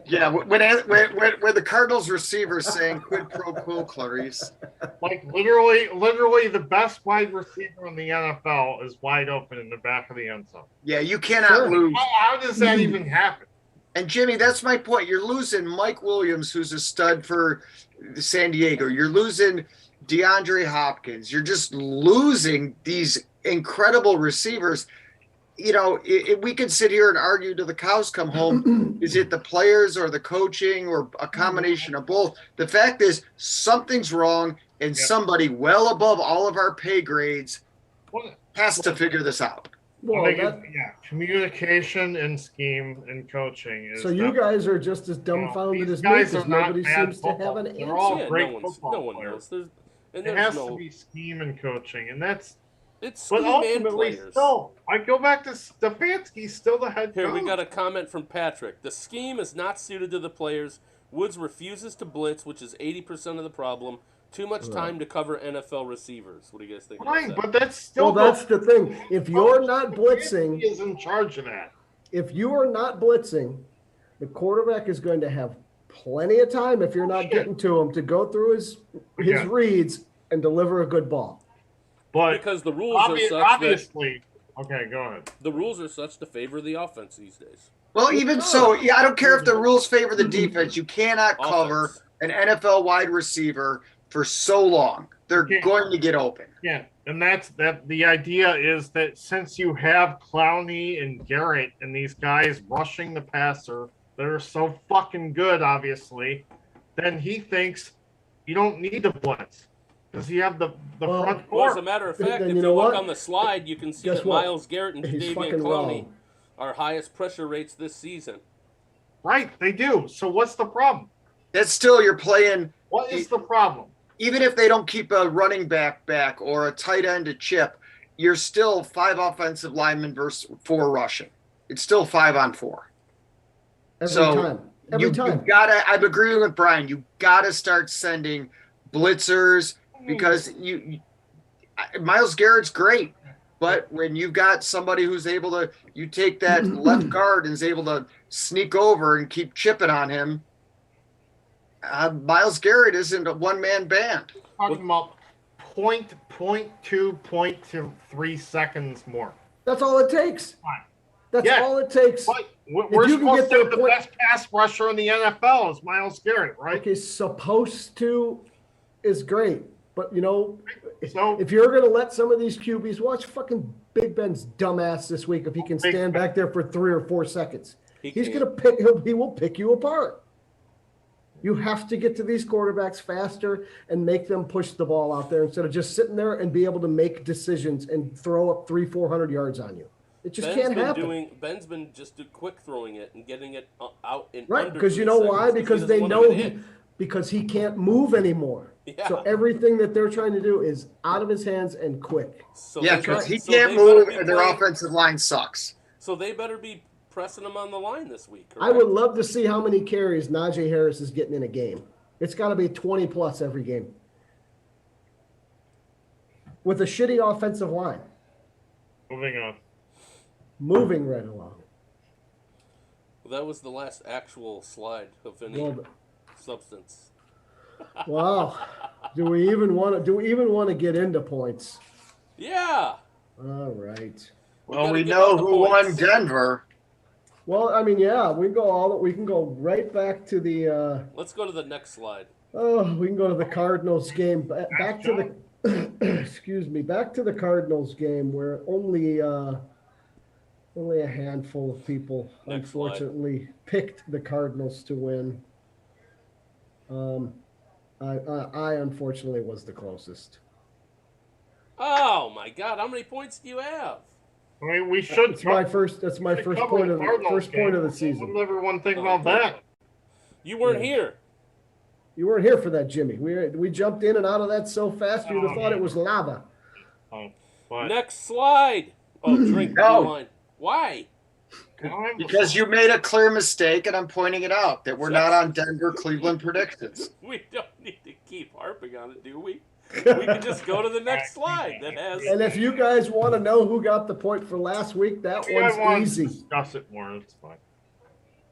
[SPEAKER 5] Yeah, when the Cardinals receiver saying quid pro quo, Clarice.
[SPEAKER 6] Like literally the best wide receiver in the NFL is wide open in the back of the end zone.
[SPEAKER 5] Yeah, you cannot lose.
[SPEAKER 6] How does that even happen?
[SPEAKER 5] And Jimmy, that's my point. You're losing Mike Williams, who's a stud for San Diego. You're losing DeAndre Hopkins. You're just losing these incredible receivers. You know, we could sit here and argue till the cows come home. Is it the players or the coaching or a combination of both? The fact is something's wrong, and somebody well above all of our pay grades has to figure this out.
[SPEAKER 6] Well, communication and scheme and coaching.
[SPEAKER 2] So you guys are just as dumbfounded as me because nobody seems to have an answer.
[SPEAKER 6] They're all great football
[SPEAKER 4] no one
[SPEAKER 6] players.
[SPEAKER 4] knows.
[SPEAKER 6] It has to be scheme and coaching, and that's.
[SPEAKER 4] It's
[SPEAKER 6] but ultimately, still, I go back to Stefanski, still the head coach.
[SPEAKER 4] Here, we got a comment from Patrick. The scheme is not suited to the players. Woods refuses to blitz, which is 80% of the problem. Too much time to cover NFL receivers. What do you guys think?
[SPEAKER 6] Fine, but that's still.
[SPEAKER 2] Well, that's the thing. If you're not blitzing,
[SPEAKER 6] is in charge of that.
[SPEAKER 2] If you are not blitzing, the quarterback is going to have plenty of time if you're not getting to him to go through his reads and deliver a good ball.
[SPEAKER 6] But
[SPEAKER 4] because the rules are such
[SPEAKER 6] obviously. Okay, go ahead.
[SPEAKER 4] The rules are such to favor the offense these days.
[SPEAKER 5] Well, even so, yeah, I don't care if the rules favor the defense. You cannot cover
[SPEAKER 4] Offense.
[SPEAKER 5] an NFL wide receiver for so long. They're
[SPEAKER 6] Okay.
[SPEAKER 5] going to get open.
[SPEAKER 6] Yeah, and that's that. The idea is that since you have Clowney and Garrett and these guys rushing the passer that are so fucking good, obviously, then he thinks you don't need the blitz because you have the
[SPEAKER 2] Well,
[SPEAKER 6] front
[SPEAKER 4] Well, as
[SPEAKER 6] court.
[SPEAKER 4] a matter of
[SPEAKER 2] Then
[SPEAKER 4] fact, if
[SPEAKER 2] you
[SPEAKER 4] you
[SPEAKER 2] know
[SPEAKER 4] look
[SPEAKER 2] what?
[SPEAKER 4] on the slide, you can see
[SPEAKER 2] Guess
[SPEAKER 4] that
[SPEAKER 2] what?
[SPEAKER 4] Myles Garrett and
[SPEAKER 2] He's
[SPEAKER 4] Jadavion
[SPEAKER 2] fucking
[SPEAKER 4] Clowney
[SPEAKER 2] wrong.
[SPEAKER 4] are highest pressure rates this season.
[SPEAKER 6] Right, they do. So what's the problem?
[SPEAKER 5] That's still you're playing.
[SPEAKER 6] What is the problem?
[SPEAKER 5] Even if they don't keep a running back or a tight end to chip, you're still 5 offensive linemen versus 4 rushing. It's still 5 on 4.
[SPEAKER 2] Every
[SPEAKER 5] So,
[SPEAKER 2] time. Every
[SPEAKER 5] You
[SPEAKER 2] time.
[SPEAKER 5] gotta. I'm agreeing with Brian. You gotta start sending blitzers because Myles Garrett's great, but when you've got somebody who's able to, you take that left guard and is able to sneak over and keep chipping on him. Myles Garrett isn't a one-man band.
[SPEAKER 6] Talking about 0.2 seconds more.
[SPEAKER 2] That's all it takes.
[SPEAKER 6] Fine.
[SPEAKER 2] That's
[SPEAKER 6] Yeah.
[SPEAKER 2] all it takes.
[SPEAKER 6] But we're
[SPEAKER 2] you can
[SPEAKER 6] supposed
[SPEAKER 2] get
[SPEAKER 6] to have
[SPEAKER 2] their
[SPEAKER 6] the
[SPEAKER 2] point-
[SPEAKER 6] best pass rusher in the NFL is Myles Garrett, right?
[SPEAKER 2] Okay, supposed to is great. But, you know,
[SPEAKER 6] So-
[SPEAKER 2] if you're going to let some of these QBs watch fucking Big Ben's dumbass this week, if he can
[SPEAKER 6] Big
[SPEAKER 2] stand
[SPEAKER 6] Ben.
[SPEAKER 2] back there for 3 or 4 seconds, he's
[SPEAKER 4] can't.
[SPEAKER 2] going to he will pick you apart. You have to get to these quarterbacks faster and make them push the ball out there instead of just sitting there and be able to make decisions and throw up 300-400 yards on you. It just can't happen.
[SPEAKER 4] Ben's been just quick throwing it and getting it out in
[SPEAKER 2] Right,
[SPEAKER 4] under
[SPEAKER 2] because you
[SPEAKER 4] 3
[SPEAKER 2] know
[SPEAKER 4] seconds
[SPEAKER 2] why? Because
[SPEAKER 4] he
[SPEAKER 2] they
[SPEAKER 4] doesn't
[SPEAKER 2] know
[SPEAKER 4] wanna get hit.
[SPEAKER 2] because he can't move anymore.
[SPEAKER 4] Yeah.
[SPEAKER 2] So everything that they're trying to do is out of his hands and quick.
[SPEAKER 4] So
[SPEAKER 5] Yeah,
[SPEAKER 4] they-
[SPEAKER 5] because he
[SPEAKER 4] so
[SPEAKER 5] can't
[SPEAKER 4] they better
[SPEAKER 5] move
[SPEAKER 4] be
[SPEAKER 5] and their
[SPEAKER 4] playing-
[SPEAKER 5] offensive line sucks.
[SPEAKER 4] So they better be pressing him on the line this week.
[SPEAKER 2] I
[SPEAKER 4] correct?
[SPEAKER 2] would love to see how many carries Najee Harris is getting in a game. It's got to be 20 plus every game. With a shitty offensive line.
[SPEAKER 6] Moving on.
[SPEAKER 2] Moving right along.
[SPEAKER 4] Well, that was the last actual slide of any
[SPEAKER 2] Well,
[SPEAKER 4] substance.
[SPEAKER 2] wow. Do we even want to get into points?
[SPEAKER 4] Yeah.
[SPEAKER 2] All right.
[SPEAKER 5] Well,
[SPEAKER 4] gotta
[SPEAKER 5] we
[SPEAKER 4] give
[SPEAKER 5] know
[SPEAKER 4] out the
[SPEAKER 5] who won
[SPEAKER 4] points.
[SPEAKER 5] Denver.
[SPEAKER 2] Well, I mean, yeah, we can go right back to the
[SPEAKER 4] Let's go to the next slide.
[SPEAKER 2] we can go to the Cardinals game. Back to the excuse me, back to the Cardinals game where only a handful of people
[SPEAKER 4] Next slide.
[SPEAKER 2] unfortunately picked the Cardinals to win. I unfortunately was the closest.
[SPEAKER 4] Oh my God! How many points do you have?
[SPEAKER 6] I mean, we should.
[SPEAKER 2] That's my first
[SPEAKER 6] cover
[SPEAKER 2] point
[SPEAKER 6] the
[SPEAKER 2] of
[SPEAKER 6] Cardinals
[SPEAKER 2] the
[SPEAKER 6] game.
[SPEAKER 2] season.
[SPEAKER 6] What did everyone think
[SPEAKER 4] Oh,
[SPEAKER 6] about that?
[SPEAKER 4] You weren't
[SPEAKER 2] Yeah.
[SPEAKER 4] here.
[SPEAKER 2] You weren't here for that, Jimmy. We jumped in and out of that so fast you'd have
[SPEAKER 6] Oh,
[SPEAKER 2] thought
[SPEAKER 6] yeah.
[SPEAKER 2] it was lava.
[SPEAKER 6] Oh, but
[SPEAKER 4] Next slide. Oh, drink
[SPEAKER 5] No.
[SPEAKER 4] wine. Why?
[SPEAKER 5] Because you made a clear mistake, and I'm pointing it out that we're not on Denver Cleveland predictions.
[SPEAKER 4] We don't need to keep harping on it, do we? We can just go to the next slide that has.
[SPEAKER 2] And if you guys want to know who got the point for last week, that
[SPEAKER 6] I want
[SPEAKER 2] one's
[SPEAKER 6] to
[SPEAKER 2] easy.
[SPEAKER 6] discuss it more. It's fine.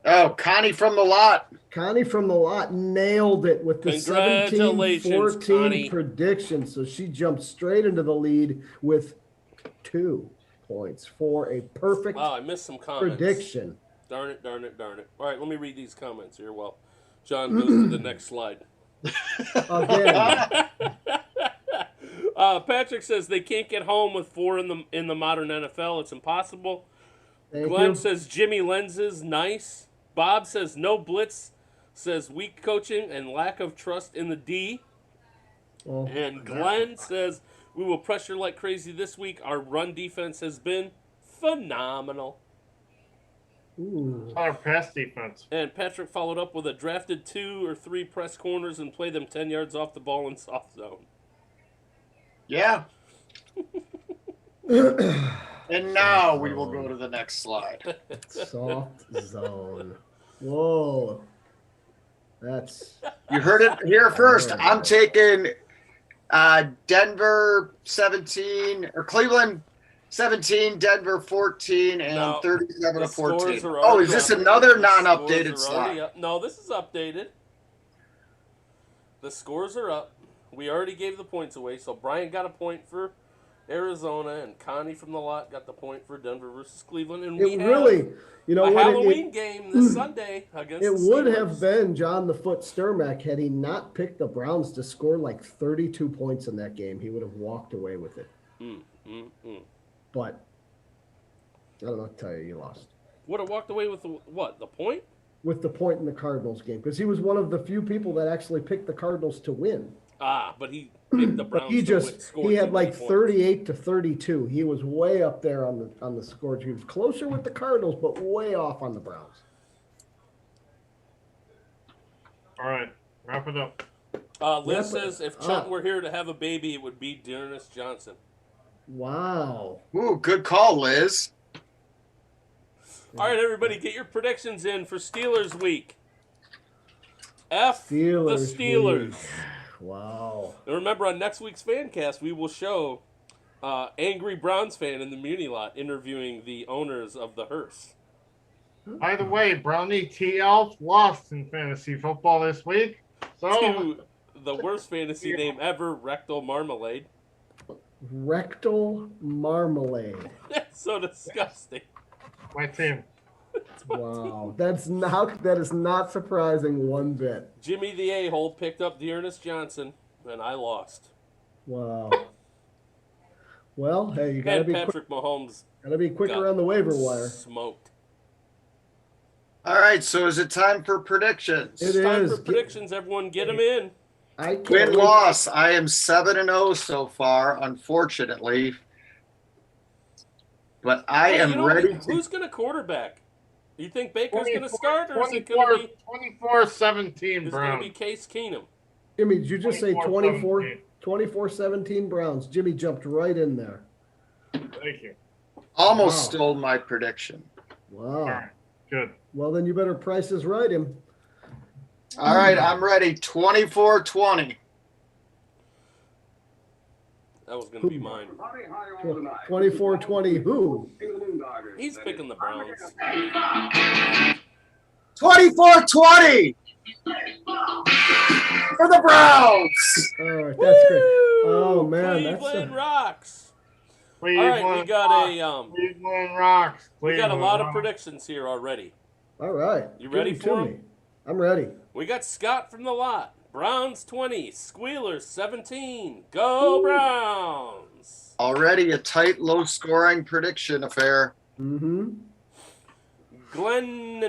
[SPEAKER 5] Oh, Connie from the lot.
[SPEAKER 2] Connie from the lot nailed it with the
[SPEAKER 4] Congratulations,
[SPEAKER 2] 17-14
[SPEAKER 4] Connie.
[SPEAKER 2] prediction. So she jumped straight into the lead with 2 points for a perfect
[SPEAKER 4] Wow, I missed some comments.
[SPEAKER 2] prediction.
[SPEAKER 4] Darn it, darn it, darn it. All right, let me read these comments here while John goes to the next slide.
[SPEAKER 2] Again,
[SPEAKER 4] Patrick says they can't get home with 4 in the modern NFL. It's impossible.
[SPEAKER 2] thank
[SPEAKER 4] Glenn
[SPEAKER 2] you.
[SPEAKER 4] says Jimmy lenses, nice. Bob says no blitz. Says weak coaching and lack of trust in the D.
[SPEAKER 2] Well,
[SPEAKER 4] And Glenn says we will pressure like crazy this week. Our run defense has been phenomenal.
[SPEAKER 2] ooh.
[SPEAKER 6] Our pass defense.
[SPEAKER 4] And Patrick followed up with a drafted 2 or 3 press corners and play them 10 yards off the ball in soft zone.
[SPEAKER 5] Yeah. And now we will go to the next slide.
[SPEAKER 2] Soft zone. Whoa. That's
[SPEAKER 5] You heard it here first. I'm taking Denver 17 or Cleveland 17, Denver 14, and
[SPEAKER 4] No,
[SPEAKER 5] 37
[SPEAKER 4] the
[SPEAKER 5] to 14.
[SPEAKER 4] scores are
[SPEAKER 5] Oh,
[SPEAKER 4] already
[SPEAKER 5] is this
[SPEAKER 4] up.
[SPEAKER 5] another
[SPEAKER 4] The
[SPEAKER 5] non-updated
[SPEAKER 4] scores are already
[SPEAKER 5] slide?
[SPEAKER 4] up. No, this is updated. The scores are up. We already gave the points away, so Brian got a point for Arizona, and Connie from the lot got the point for Denver versus Cleveland. And
[SPEAKER 2] It
[SPEAKER 4] we
[SPEAKER 2] really,
[SPEAKER 4] have
[SPEAKER 2] you know
[SPEAKER 4] a
[SPEAKER 2] what?
[SPEAKER 4] Halloween game this Sunday against
[SPEAKER 2] It
[SPEAKER 4] the
[SPEAKER 2] would
[SPEAKER 4] Steelers.
[SPEAKER 2] have been John the Foot Sturmack had he not picked the Browns to score like 32 points in that game. He would have walked away with it. But I don't know what to tell you. You lost.
[SPEAKER 4] Would have walked away with the point?
[SPEAKER 2] With the point in the Cardinals game because he was one of the few people that actually picked the Cardinals to win.
[SPEAKER 4] But he picked the Browns.
[SPEAKER 2] He had like 38 to 32. He was way up there on the score. He was closer with the Cardinals, but way off on the Browns.
[SPEAKER 6] All right, wrap it up.
[SPEAKER 4] Liz says if Chunt were here to have a baby, it would be Dearness Johnson.
[SPEAKER 2] Wow.
[SPEAKER 5] Ooh, good call, Liz.
[SPEAKER 4] All right, everybody, get your predictions in for Steelers week. The Steelers.
[SPEAKER 2] Week. Wow.
[SPEAKER 4] And remember, on next week's Fancast, we will show Angry Browns fan in the Muni lot interviewing the owners of the hearse.
[SPEAKER 6] By the way, Brownie T. Elf lost in fantasy football this week. So
[SPEAKER 4] To the worst fantasy name ever, Rectal Marmalade.
[SPEAKER 2] Rectal Marmalade.
[SPEAKER 4] That's so disgusting.
[SPEAKER 6] my team.
[SPEAKER 2] Wow. That is not surprising one bit.
[SPEAKER 4] Jimmy the A-hole picked up Dearness Johnson, and I lost.
[SPEAKER 2] Wow. Well, hey, you gotta
[SPEAKER 4] And
[SPEAKER 2] be quick,
[SPEAKER 4] Patrick Mahomes
[SPEAKER 2] quicker on the waiver wire.
[SPEAKER 4] smoked.
[SPEAKER 5] All right, so is it time for predictions?
[SPEAKER 2] It
[SPEAKER 4] Time
[SPEAKER 2] is.
[SPEAKER 4] for predictions, everyone. Get them in.
[SPEAKER 2] I can't
[SPEAKER 5] Win
[SPEAKER 2] wait.
[SPEAKER 5] loss. I am 7-0 so far, unfortunately. But I
[SPEAKER 4] Hey,
[SPEAKER 5] am
[SPEAKER 4] you know what?
[SPEAKER 5] ready to.
[SPEAKER 4] Who's going to quarterback? You think Baker's going to start, or is it going to be
[SPEAKER 6] 24-17
[SPEAKER 4] Browns?
[SPEAKER 6] Browns.
[SPEAKER 4] Be Case Keenum?
[SPEAKER 2] Jimmy, did you just say
[SPEAKER 6] 24-17.
[SPEAKER 2] 24-17 Browns? Jimmy jumped right in there.
[SPEAKER 6] Thank you.
[SPEAKER 5] Almost
[SPEAKER 2] Wow.
[SPEAKER 5] stole my prediction.
[SPEAKER 2] Wow.
[SPEAKER 6] All right, good.
[SPEAKER 2] Well, then you better Price is Right him.
[SPEAKER 5] All right, I'm ready. 24-20.
[SPEAKER 4] That was going to be mine.
[SPEAKER 2] 24-20 who?
[SPEAKER 4] He's picking the Browns.
[SPEAKER 5] 24-20 for the Browns.
[SPEAKER 2] All right, that's great. Oh, man.
[SPEAKER 4] Cleveland rocks. All
[SPEAKER 6] Cleveland
[SPEAKER 4] right, we got
[SPEAKER 6] Cleveland rocks.
[SPEAKER 4] we got a
[SPEAKER 6] Cleveland
[SPEAKER 4] lot of
[SPEAKER 6] rocks.
[SPEAKER 4] predictions here already.
[SPEAKER 2] All right.
[SPEAKER 4] You
[SPEAKER 2] Give
[SPEAKER 4] ready
[SPEAKER 2] them
[SPEAKER 4] for
[SPEAKER 2] to
[SPEAKER 4] 'em?
[SPEAKER 2] me. I'm ready.
[SPEAKER 4] We got Scott from the lot. Browns 20, Squealers 17. Go Browns!
[SPEAKER 5] Already a tight, low-scoring prediction affair.
[SPEAKER 2] Mm-hmm.
[SPEAKER 4] Glenn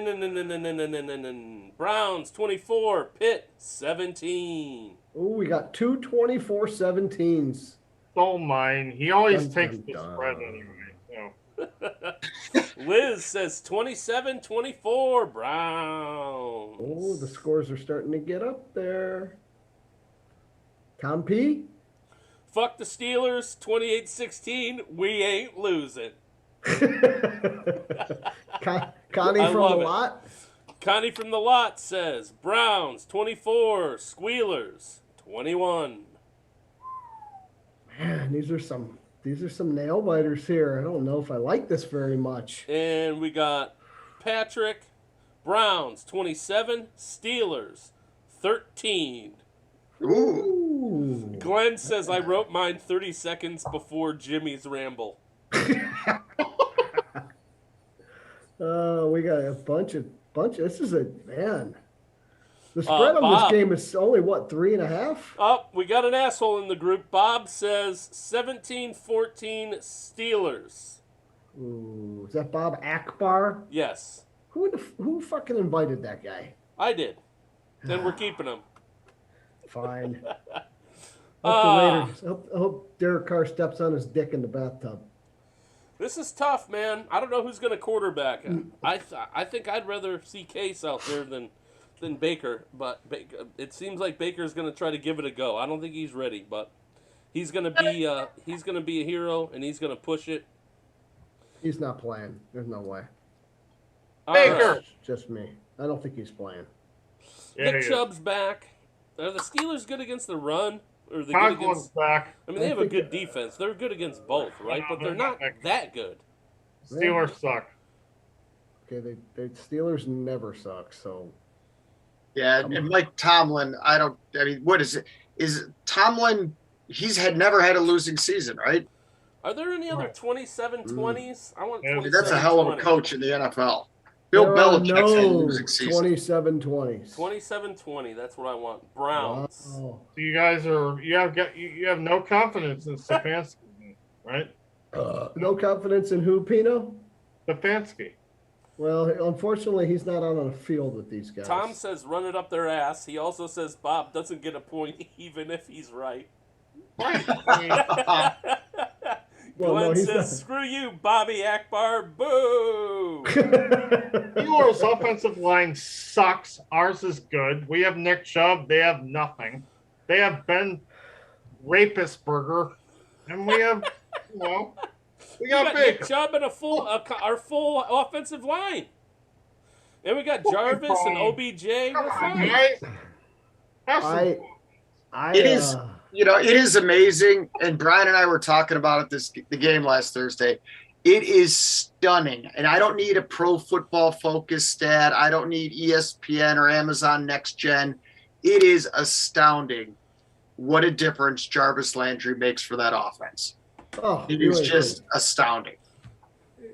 [SPEAKER 4] Browns 24, Pitt 17.
[SPEAKER 2] Oh, we got two 24-17s.
[SPEAKER 6] Stole mine. He always
[SPEAKER 2] Dun,
[SPEAKER 6] takes
[SPEAKER 2] dun,
[SPEAKER 6] the
[SPEAKER 2] dun.
[SPEAKER 6] spread anyway. So.
[SPEAKER 4] Liz says 27-24 Browns.
[SPEAKER 2] Oh, the scores are starting to get up there. Tom P?
[SPEAKER 4] Fuck the Steelers 28-16. We ain't losing.
[SPEAKER 2] Connie
[SPEAKER 4] I
[SPEAKER 2] from
[SPEAKER 4] love
[SPEAKER 2] the
[SPEAKER 4] it.
[SPEAKER 2] lot?
[SPEAKER 4] Connie from the lot says Browns 24, Squealers 21.
[SPEAKER 2] Man, these are some nail biters here. I don't know if I like this very much.
[SPEAKER 4] And we got Patrick, Browns 27, Steelers 13.
[SPEAKER 5] Ooh.
[SPEAKER 2] Ooh.
[SPEAKER 4] Glenn says I wrote mine 30 seconds before Jimmy's ramble.
[SPEAKER 2] We got a bunch of. This is a man. The spread on
[SPEAKER 4] Bob.
[SPEAKER 2] this game is only what, 3.5?
[SPEAKER 4] Oh, we got an asshole in the group. Bob says 17-14 Steelers.
[SPEAKER 2] Ooh, is that Bob Akbar?
[SPEAKER 4] Yes,
[SPEAKER 2] Who fucking invited that guy?
[SPEAKER 4] I did. And we're keeping him.
[SPEAKER 2] Fine. I hope Derek Carr steps on his dick in the bathtub.
[SPEAKER 4] This is tough, man. I don't know who's going to quarterback. I think I'd rather see Case out there than Baker, but it seems like Baker's going to try to give it a go. I don't think he's ready, but he's going to be a hero and he's going to push it.
[SPEAKER 2] He's not playing. There's no way.
[SPEAKER 6] Baker!
[SPEAKER 2] Just me. I don't think he's playing.
[SPEAKER 6] Yeah,
[SPEAKER 4] Nick
[SPEAKER 6] he is.
[SPEAKER 4] Chubb's back. Are the Steelers good against the run? Or are they good
[SPEAKER 6] Conklin's
[SPEAKER 4] against?
[SPEAKER 6] back.
[SPEAKER 4] I mean, they have a good defense. They're good against both, right? But they're not that good.
[SPEAKER 6] Steelers suck.
[SPEAKER 2] Okay, the Steelers never suck, so
[SPEAKER 5] Yeah, and Mike Tomlin, what is it? Is Tomlin, never had a losing season, right?
[SPEAKER 4] Are there any other 27-20s? I want 27-20.
[SPEAKER 5] That's a hell of a coach in the NFL. Bill
[SPEAKER 2] There are
[SPEAKER 5] Belichick's had a
[SPEAKER 2] no
[SPEAKER 5] losing season.
[SPEAKER 2] 27-20s.
[SPEAKER 4] 27-20. That's what I want. Browns.
[SPEAKER 2] Wow.
[SPEAKER 6] So you guys you have no confidence in Stefanski, right?
[SPEAKER 2] No confidence in who, Pino?
[SPEAKER 6] Stefanski.
[SPEAKER 2] Well, unfortunately, he's not out on the field with these guys.
[SPEAKER 4] Tom says run it up their ass. He also says Bob doesn't get a point even if he's right.
[SPEAKER 6] Right. I mean,
[SPEAKER 2] Well,
[SPEAKER 4] Glenn
[SPEAKER 2] no, he's
[SPEAKER 4] says,
[SPEAKER 2] not.
[SPEAKER 4] screw you, Bobby Akbar. Boo!
[SPEAKER 6] Steelers' offensive line sucks. Ours is good. We have Nick Chubb. They have nothing. They have Ben Rapisberger. And we have, we
[SPEAKER 4] We
[SPEAKER 6] got
[SPEAKER 4] got Nick
[SPEAKER 6] Baker.
[SPEAKER 4] Chubb and our full offensive line. And we got Jarvis and OBJ. We're fine.
[SPEAKER 6] Right? Have some
[SPEAKER 5] It is, it is amazing. And Brian and I were talking about it the game last Thursday. It is stunning. And I don't need a Pro Football Focus stat. I don't need ESPN or Amazon Next Gen. It is astounding what a difference Jarvis Landry makes for that offense.
[SPEAKER 2] Oh,
[SPEAKER 5] It is just astounding.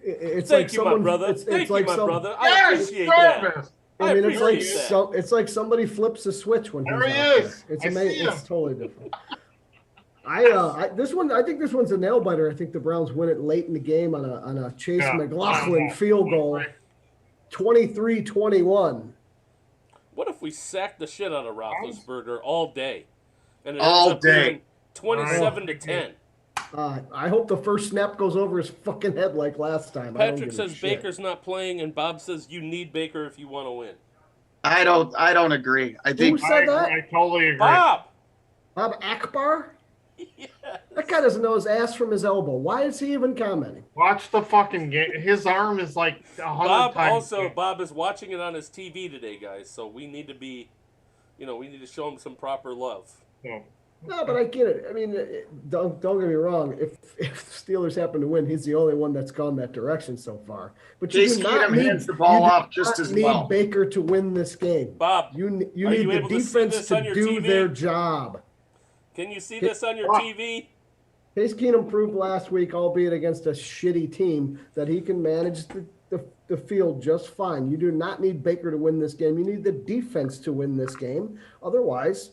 [SPEAKER 2] It's
[SPEAKER 4] Thank
[SPEAKER 2] like
[SPEAKER 4] you,
[SPEAKER 2] someone,
[SPEAKER 4] my brother.
[SPEAKER 2] It's
[SPEAKER 4] Thank
[SPEAKER 2] like
[SPEAKER 4] you, my
[SPEAKER 2] some,
[SPEAKER 4] brother. I
[SPEAKER 6] Yes,
[SPEAKER 4] appreciate that.
[SPEAKER 6] Jarvis.
[SPEAKER 2] I mean,
[SPEAKER 4] appreciate that.
[SPEAKER 2] it's like somebody flips a switch when he's
[SPEAKER 6] There he
[SPEAKER 2] out
[SPEAKER 6] is.
[SPEAKER 2] there. It's
[SPEAKER 6] I
[SPEAKER 2] amazing.
[SPEAKER 6] see him.
[SPEAKER 2] It's totally different. I think this one's a nail biter. I think the Browns win it late in the game on a Chase McLaughlin field goal, 23-21.
[SPEAKER 4] What if we sack the shit out of Roethlisberger all day? And it
[SPEAKER 5] All
[SPEAKER 4] ends up
[SPEAKER 5] day.
[SPEAKER 4] being 27-10.
[SPEAKER 2] I hope the first snap goes over his fucking head like last time. I don't
[SPEAKER 4] Patrick
[SPEAKER 2] give a
[SPEAKER 4] says
[SPEAKER 2] shit.
[SPEAKER 4] Baker's not playing, and Bob says you need Baker if you want to win.
[SPEAKER 5] I don't agree. I think
[SPEAKER 2] Who said that?
[SPEAKER 6] I totally agree.
[SPEAKER 4] Bob!
[SPEAKER 2] Bob Akbar?
[SPEAKER 4] Yes.
[SPEAKER 2] That guy doesn't know his ass from his elbow. Why is he even commenting?
[SPEAKER 6] Watch the fucking game. His arm is like 100
[SPEAKER 4] Bob
[SPEAKER 6] times.
[SPEAKER 4] Bob is watching it on his TV today, guys, so we need to be, we need to show him some proper love.
[SPEAKER 6] So,
[SPEAKER 2] No, but I get it. I mean, don't get me wrong. If the Steelers happen to win, he's the only one that's gone that direction so far. But you
[SPEAKER 5] Case
[SPEAKER 2] do not
[SPEAKER 5] Keenum
[SPEAKER 2] need,
[SPEAKER 5] hands the ball
[SPEAKER 2] you do
[SPEAKER 5] off just
[SPEAKER 2] not
[SPEAKER 5] as
[SPEAKER 2] need
[SPEAKER 5] well.
[SPEAKER 2] Baker to win this game.
[SPEAKER 4] Bob,
[SPEAKER 2] You
[SPEAKER 4] are
[SPEAKER 2] need
[SPEAKER 4] you
[SPEAKER 2] the
[SPEAKER 4] able to see
[SPEAKER 2] defense
[SPEAKER 4] this
[SPEAKER 2] to
[SPEAKER 4] on your
[SPEAKER 2] do
[SPEAKER 4] TV?
[SPEAKER 2] their job.
[SPEAKER 4] Can you see this on your TV?
[SPEAKER 2] Case Keenum proved last week, albeit against a shitty team, that he can manage the field just fine. You do not need Baker to win this game. You need the defense to win this game. Otherwise,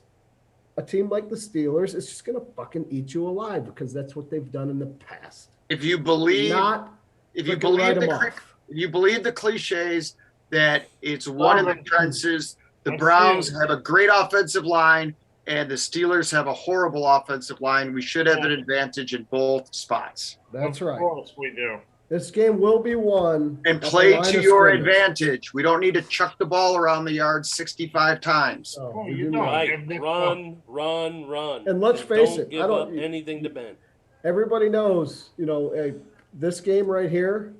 [SPEAKER 2] a team like the Steelers is just going to fucking eat you alive because that's what they've done in the past.
[SPEAKER 5] if you believe the cliches that it's one in the trenches, the Browns have a great offensive line and the Steelers have a horrible offensive line, we should have an advantage in both spots.
[SPEAKER 2] That's right.
[SPEAKER 6] Of course we do.
[SPEAKER 2] This game will be won.
[SPEAKER 5] And
[SPEAKER 2] at the
[SPEAKER 5] play
[SPEAKER 2] line
[SPEAKER 5] to
[SPEAKER 2] of
[SPEAKER 5] your
[SPEAKER 2] scrimmage.
[SPEAKER 5] advantage. We don't need to chuck the ball around the yard 65 times.
[SPEAKER 2] No,
[SPEAKER 6] Oh,
[SPEAKER 2] we
[SPEAKER 6] you
[SPEAKER 2] do
[SPEAKER 6] don't.
[SPEAKER 2] not.
[SPEAKER 4] Right. Run.
[SPEAKER 2] And let's face
[SPEAKER 4] don't
[SPEAKER 2] it,
[SPEAKER 4] give
[SPEAKER 2] I don't-
[SPEAKER 4] up anything to Ben.
[SPEAKER 2] Everybody knows, this game right here,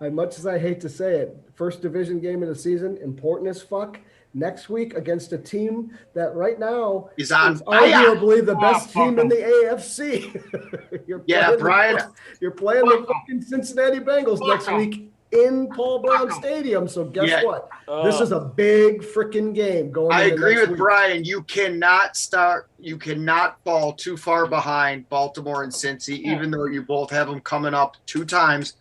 [SPEAKER 2] as much as I hate to say it, first division game of the season, important as fuck. Next week against a team that right now
[SPEAKER 5] He's on
[SPEAKER 2] is
[SPEAKER 5] fire.
[SPEAKER 2] arguably the best
[SPEAKER 6] fuck
[SPEAKER 2] team in
[SPEAKER 6] him.
[SPEAKER 2] the AFC.
[SPEAKER 5] Yeah, Brian.
[SPEAKER 2] You're playing the fucking Cincinnati Bengals
[SPEAKER 6] Fuck
[SPEAKER 2] next
[SPEAKER 6] 'em.
[SPEAKER 2] week in Paul Brown
[SPEAKER 6] Fuck 'em.
[SPEAKER 2] Stadium. So guess
[SPEAKER 5] Yeah.
[SPEAKER 2] what? This is a big freaking game going.
[SPEAKER 5] I
[SPEAKER 2] into
[SPEAKER 5] agree
[SPEAKER 2] next
[SPEAKER 5] with
[SPEAKER 2] week.
[SPEAKER 5] Brian. You cannot fall too far behind Baltimore and Cincy, even though you both have them coming up 2 times.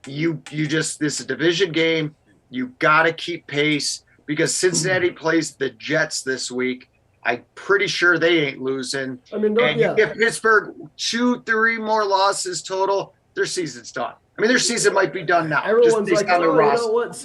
[SPEAKER 5] This is a division game. You got to keep pace because Cincinnati plays the Jets this week. I'm pretty sure they ain't losing.
[SPEAKER 2] I mean,
[SPEAKER 5] And
[SPEAKER 2] yeah.
[SPEAKER 5] you give Pittsburgh 2-3 more losses total, their season's done. I mean, their season might be done now.
[SPEAKER 2] Everyone's
[SPEAKER 5] just
[SPEAKER 2] like,
[SPEAKER 5] based on
[SPEAKER 2] oh,
[SPEAKER 5] their
[SPEAKER 2] you
[SPEAKER 5] roster.
[SPEAKER 2] know what?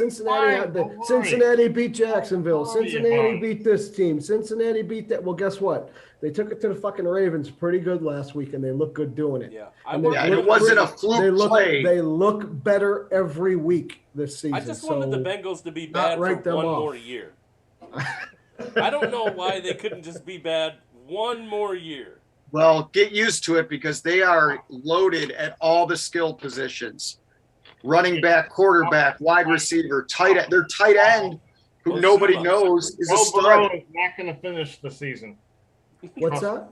[SPEAKER 2] Cincinnati beat Jacksonville. Cincinnati beat this team. Cincinnati beat that. Well, guess what? They took it to the fucking Ravens pretty good last week, and they look good doing it.
[SPEAKER 4] Yeah.
[SPEAKER 2] And
[SPEAKER 5] Yeah, and it wasn't a fluke play.
[SPEAKER 2] They look better every week this season.
[SPEAKER 4] I just wanted the Bengals to be bad for
[SPEAKER 2] write them
[SPEAKER 4] one
[SPEAKER 2] off.
[SPEAKER 4] more year. I don't know why they couldn't just be bad one more year.
[SPEAKER 5] Well, get used to it because they are loaded at all the skill positions. Running back, quarterback, wide receiver, tight end. Their tight end, who nobody knows, is a
[SPEAKER 6] Joe Burrow
[SPEAKER 5] stud.
[SPEAKER 6] is not going to finish the season.
[SPEAKER 2] What's that?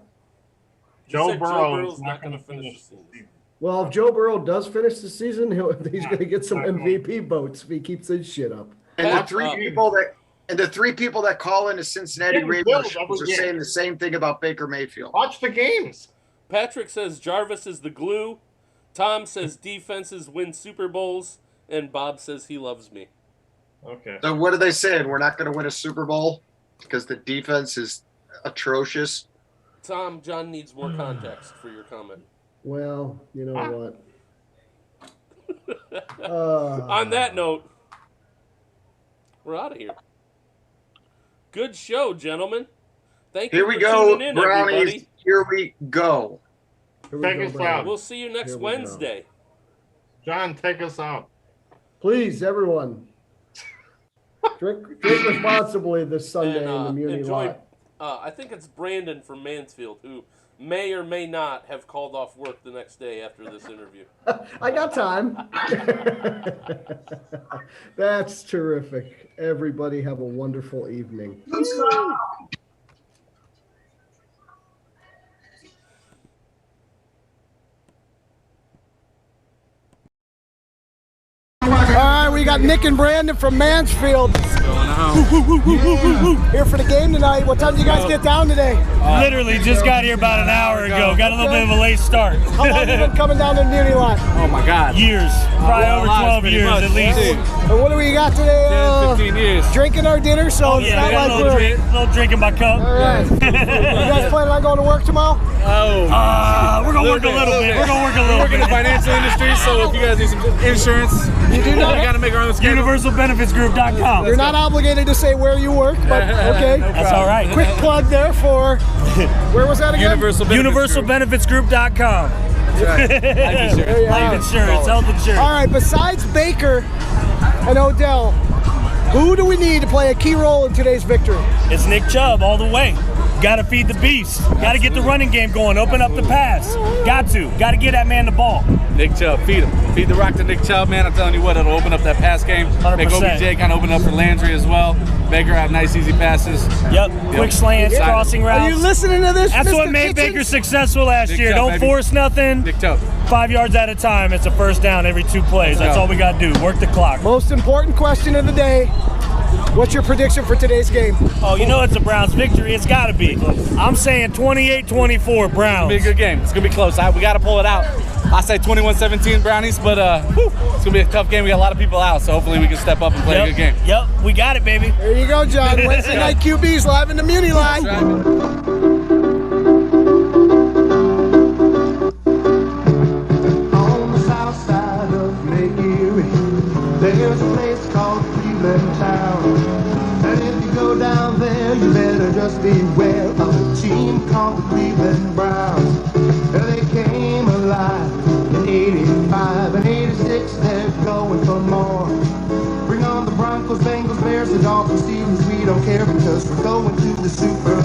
[SPEAKER 6] Joe
[SPEAKER 4] said
[SPEAKER 6] Burrow
[SPEAKER 4] Burrow's
[SPEAKER 6] is not going to
[SPEAKER 4] gonna
[SPEAKER 6] finish the season.
[SPEAKER 2] Well, if Joe Burrow does finish the season, he's going to get some MVP votes if he keeps his shit up.
[SPEAKER 5] And the
[SPEAKER 4] That's
[SPEAKER 5] three
[SPEAKER 4] up.
[SPEAKER 5] people that call into Cincinnati
[SPEAKER 6] Yeah,
[SPEAKER 5] radio
[SPEAKER 6] Bill,
[SPEAKER 5] shows are
[SPEAKER 6] yeah.
[SPEAKER 5] saying the same thing about Baker Mayfield.
[SPEAKER 6] Watch the games.
[SPEAKER 4] Patrick says Jarvis is the glue. Tom says defenses win Super Bowls. And Bob says he loves me.
[SPEAKER 6] Okay.
[SPEAKER 5] So what are they saying? We're not going to win a Super Bowl because the defense is atrocious?
[SPEAKER 4] Tom, John needs more context for your comment.
[SPEAKER 2] Well, you know what?
[SPEAKER 4] On that note, we're out of here. Good show, gentlemen. Thank you
[SPEAKER 5] Here we
[SPEAKER 4] for
[SPEAKER 5] go,
[SPEAKER 4] tuning in,
[SPEAKER 5] Brownies.
[SPEAKER 4] everybody.
[SPEAKER 5] Here we go.
[SPEAKER 2] Here we
[SPEAKER 6] Take
[SPEAKER 2] go,
[SPEAKER 6] us
[SPEAKER 2] Brad.
[SPEAKER 6] out.
[SPEAKER 4] We'll see you next
[SPEAKER 2] Here we go.
[SPEAKER 4] Wednesday.
[SPEAKER 6] John, take us out.
[SPEAKER 2] Please, everyone, drink responsibly this Sunday
[SPEAKER 4] And,
[SPEAKER 2] in the Muni
[SPEAKER 4] enjoy.
[SPEAKER 2] lot.
[SPEAKER 4] I think it's Brandon from Mansfield who may or may not have called off work the next day after this interview.
[SPEAKER 2] I got time. That's terrific. Everybody have a wonderful evening.
[SPEAKER 7] All right, we got Nick and Brandon from Mansfield. Here for the game tonight. What time did you guys get down today?
[SPEAKER 8] Literally just got here about an hour ago. Got a little bit of a late start.
[SPEAKER 7] How long have you been coming down to the Muni lot?
[SPEAKER 8] Oh my God. Years. Probably over 12 years at least.
[SPEAKER 7] And what do we got today?
[SPEAKER 8] 10, 15 years.
[SPEAKER 7] Drinking our dinner, so it's
[SPEAKER 8] Yeah,
[SPEAKER 7] not
[SPEAKER 8] I got
[SPEAKER 7] like
[SPEAKER 8] a little drinking by cup.
[SPEAKER 7] All right. You guys planning on going to work tomorrow?
[SPEAKER 8] We're going to work a little bit. We're going to work a little
[SPEAKER 9] work in
[SPEAKER 8] bit.
[SPEAKER 9] the financial industry, so if you guys need some insurance,
[SPEAKER 7] You do
[SPEAKER 9] we
[SPEAKER 7] not.
[SPEAKER 9] got to make our own schedule.
[SPEAKER 8] UniversalBenefitsGroup.com.
[SPEAKER 7] You're not obligated to say where you work, but okay.
[SPEAKER 8] That's all right.
[SPEAKER 7] Quick plug there for where was that again?
[SPEAKER 8] UniversalBenefitsGroup.com.
[SPEAKER 7] There you
[SPEAKER 8] Life
[SPEAKER 7] have it.
[SPEAKER 8] insurance, health insurance.
[SPEAKER 7] All right, besides Baker and Odell, who do we need to play a key role in today's victory?
[SPEAKER 8] It's Nick Chubb all the way. Got to feed the beast. Got to get the running game going. Open up the pass. Got to get that man the ball.
[SPEAKER 9] Nick Chubb, feed him. Feed the rock to Nick Chubb, man. I'm telling you what, it'll open up that pass game.
[SPEAKER 8] 100%.
[SPEAKER 9] Make OBJ kind of open up for Landry as well. Baker have nice, easy passes.
[SPEAKER 8] Yep. Quick slants,
[SPEAKER 9] Yeah.
[SPEAKER 8] crossing routes.
[SPEAKER 7] Are you listening to this?
[SPEAKER 8] That's
[SPEAKER 7] Mr.
[SPEAKER 8] what made
[SPEAKER 7] Kitchens?
[SPEAKER 8] Baker successful last
[SPEAKER 9] Nick
[SPEAKER 8] year.
[SPEAKER 9] Chubb,
[SPEAKER 8] Don't
[SPEAKER 9] baby.
[SPEAKER 8] force nothing.
[SPEAKER 9] Nick Chubb.
[SPEAKER 8] 5 yards at a time. It's a first down every 2 plays. That's
[SPEAKER 9] go.
[SPEAKER 8] all we got to do. Work the clock.
[SPEAKER 7] Most important question of the day. What's your prediction for today's game?
[SPEAKER 8] Oh, you know it's a Browns victory. It's got to be. I'm saying 28-24 Browns.
[SPEAKER 9] Be a good game. It's going to be close. We got to pull it out. I say 21-17 Brownies, but it's going to be a tough game. We got a lot of people out, so hopefully we can step up and play a good game.
[SPEAKER 8] Yep, we got it, baby.
[SPEAKER 7] There you go, John. Wednesday night QBs live in the Muni line.
[SPEAKER 1] On the south side of Lake Erie, there's a place called Cleveland Town. And if you go down there, you better just beware of a team called the Cleveland Browns. And they came alive in 85 and 86, they're going for more. Bring on the Broncos, Bengals, Bears, the Dolphins, Steelers, we don't care because we're going to the Super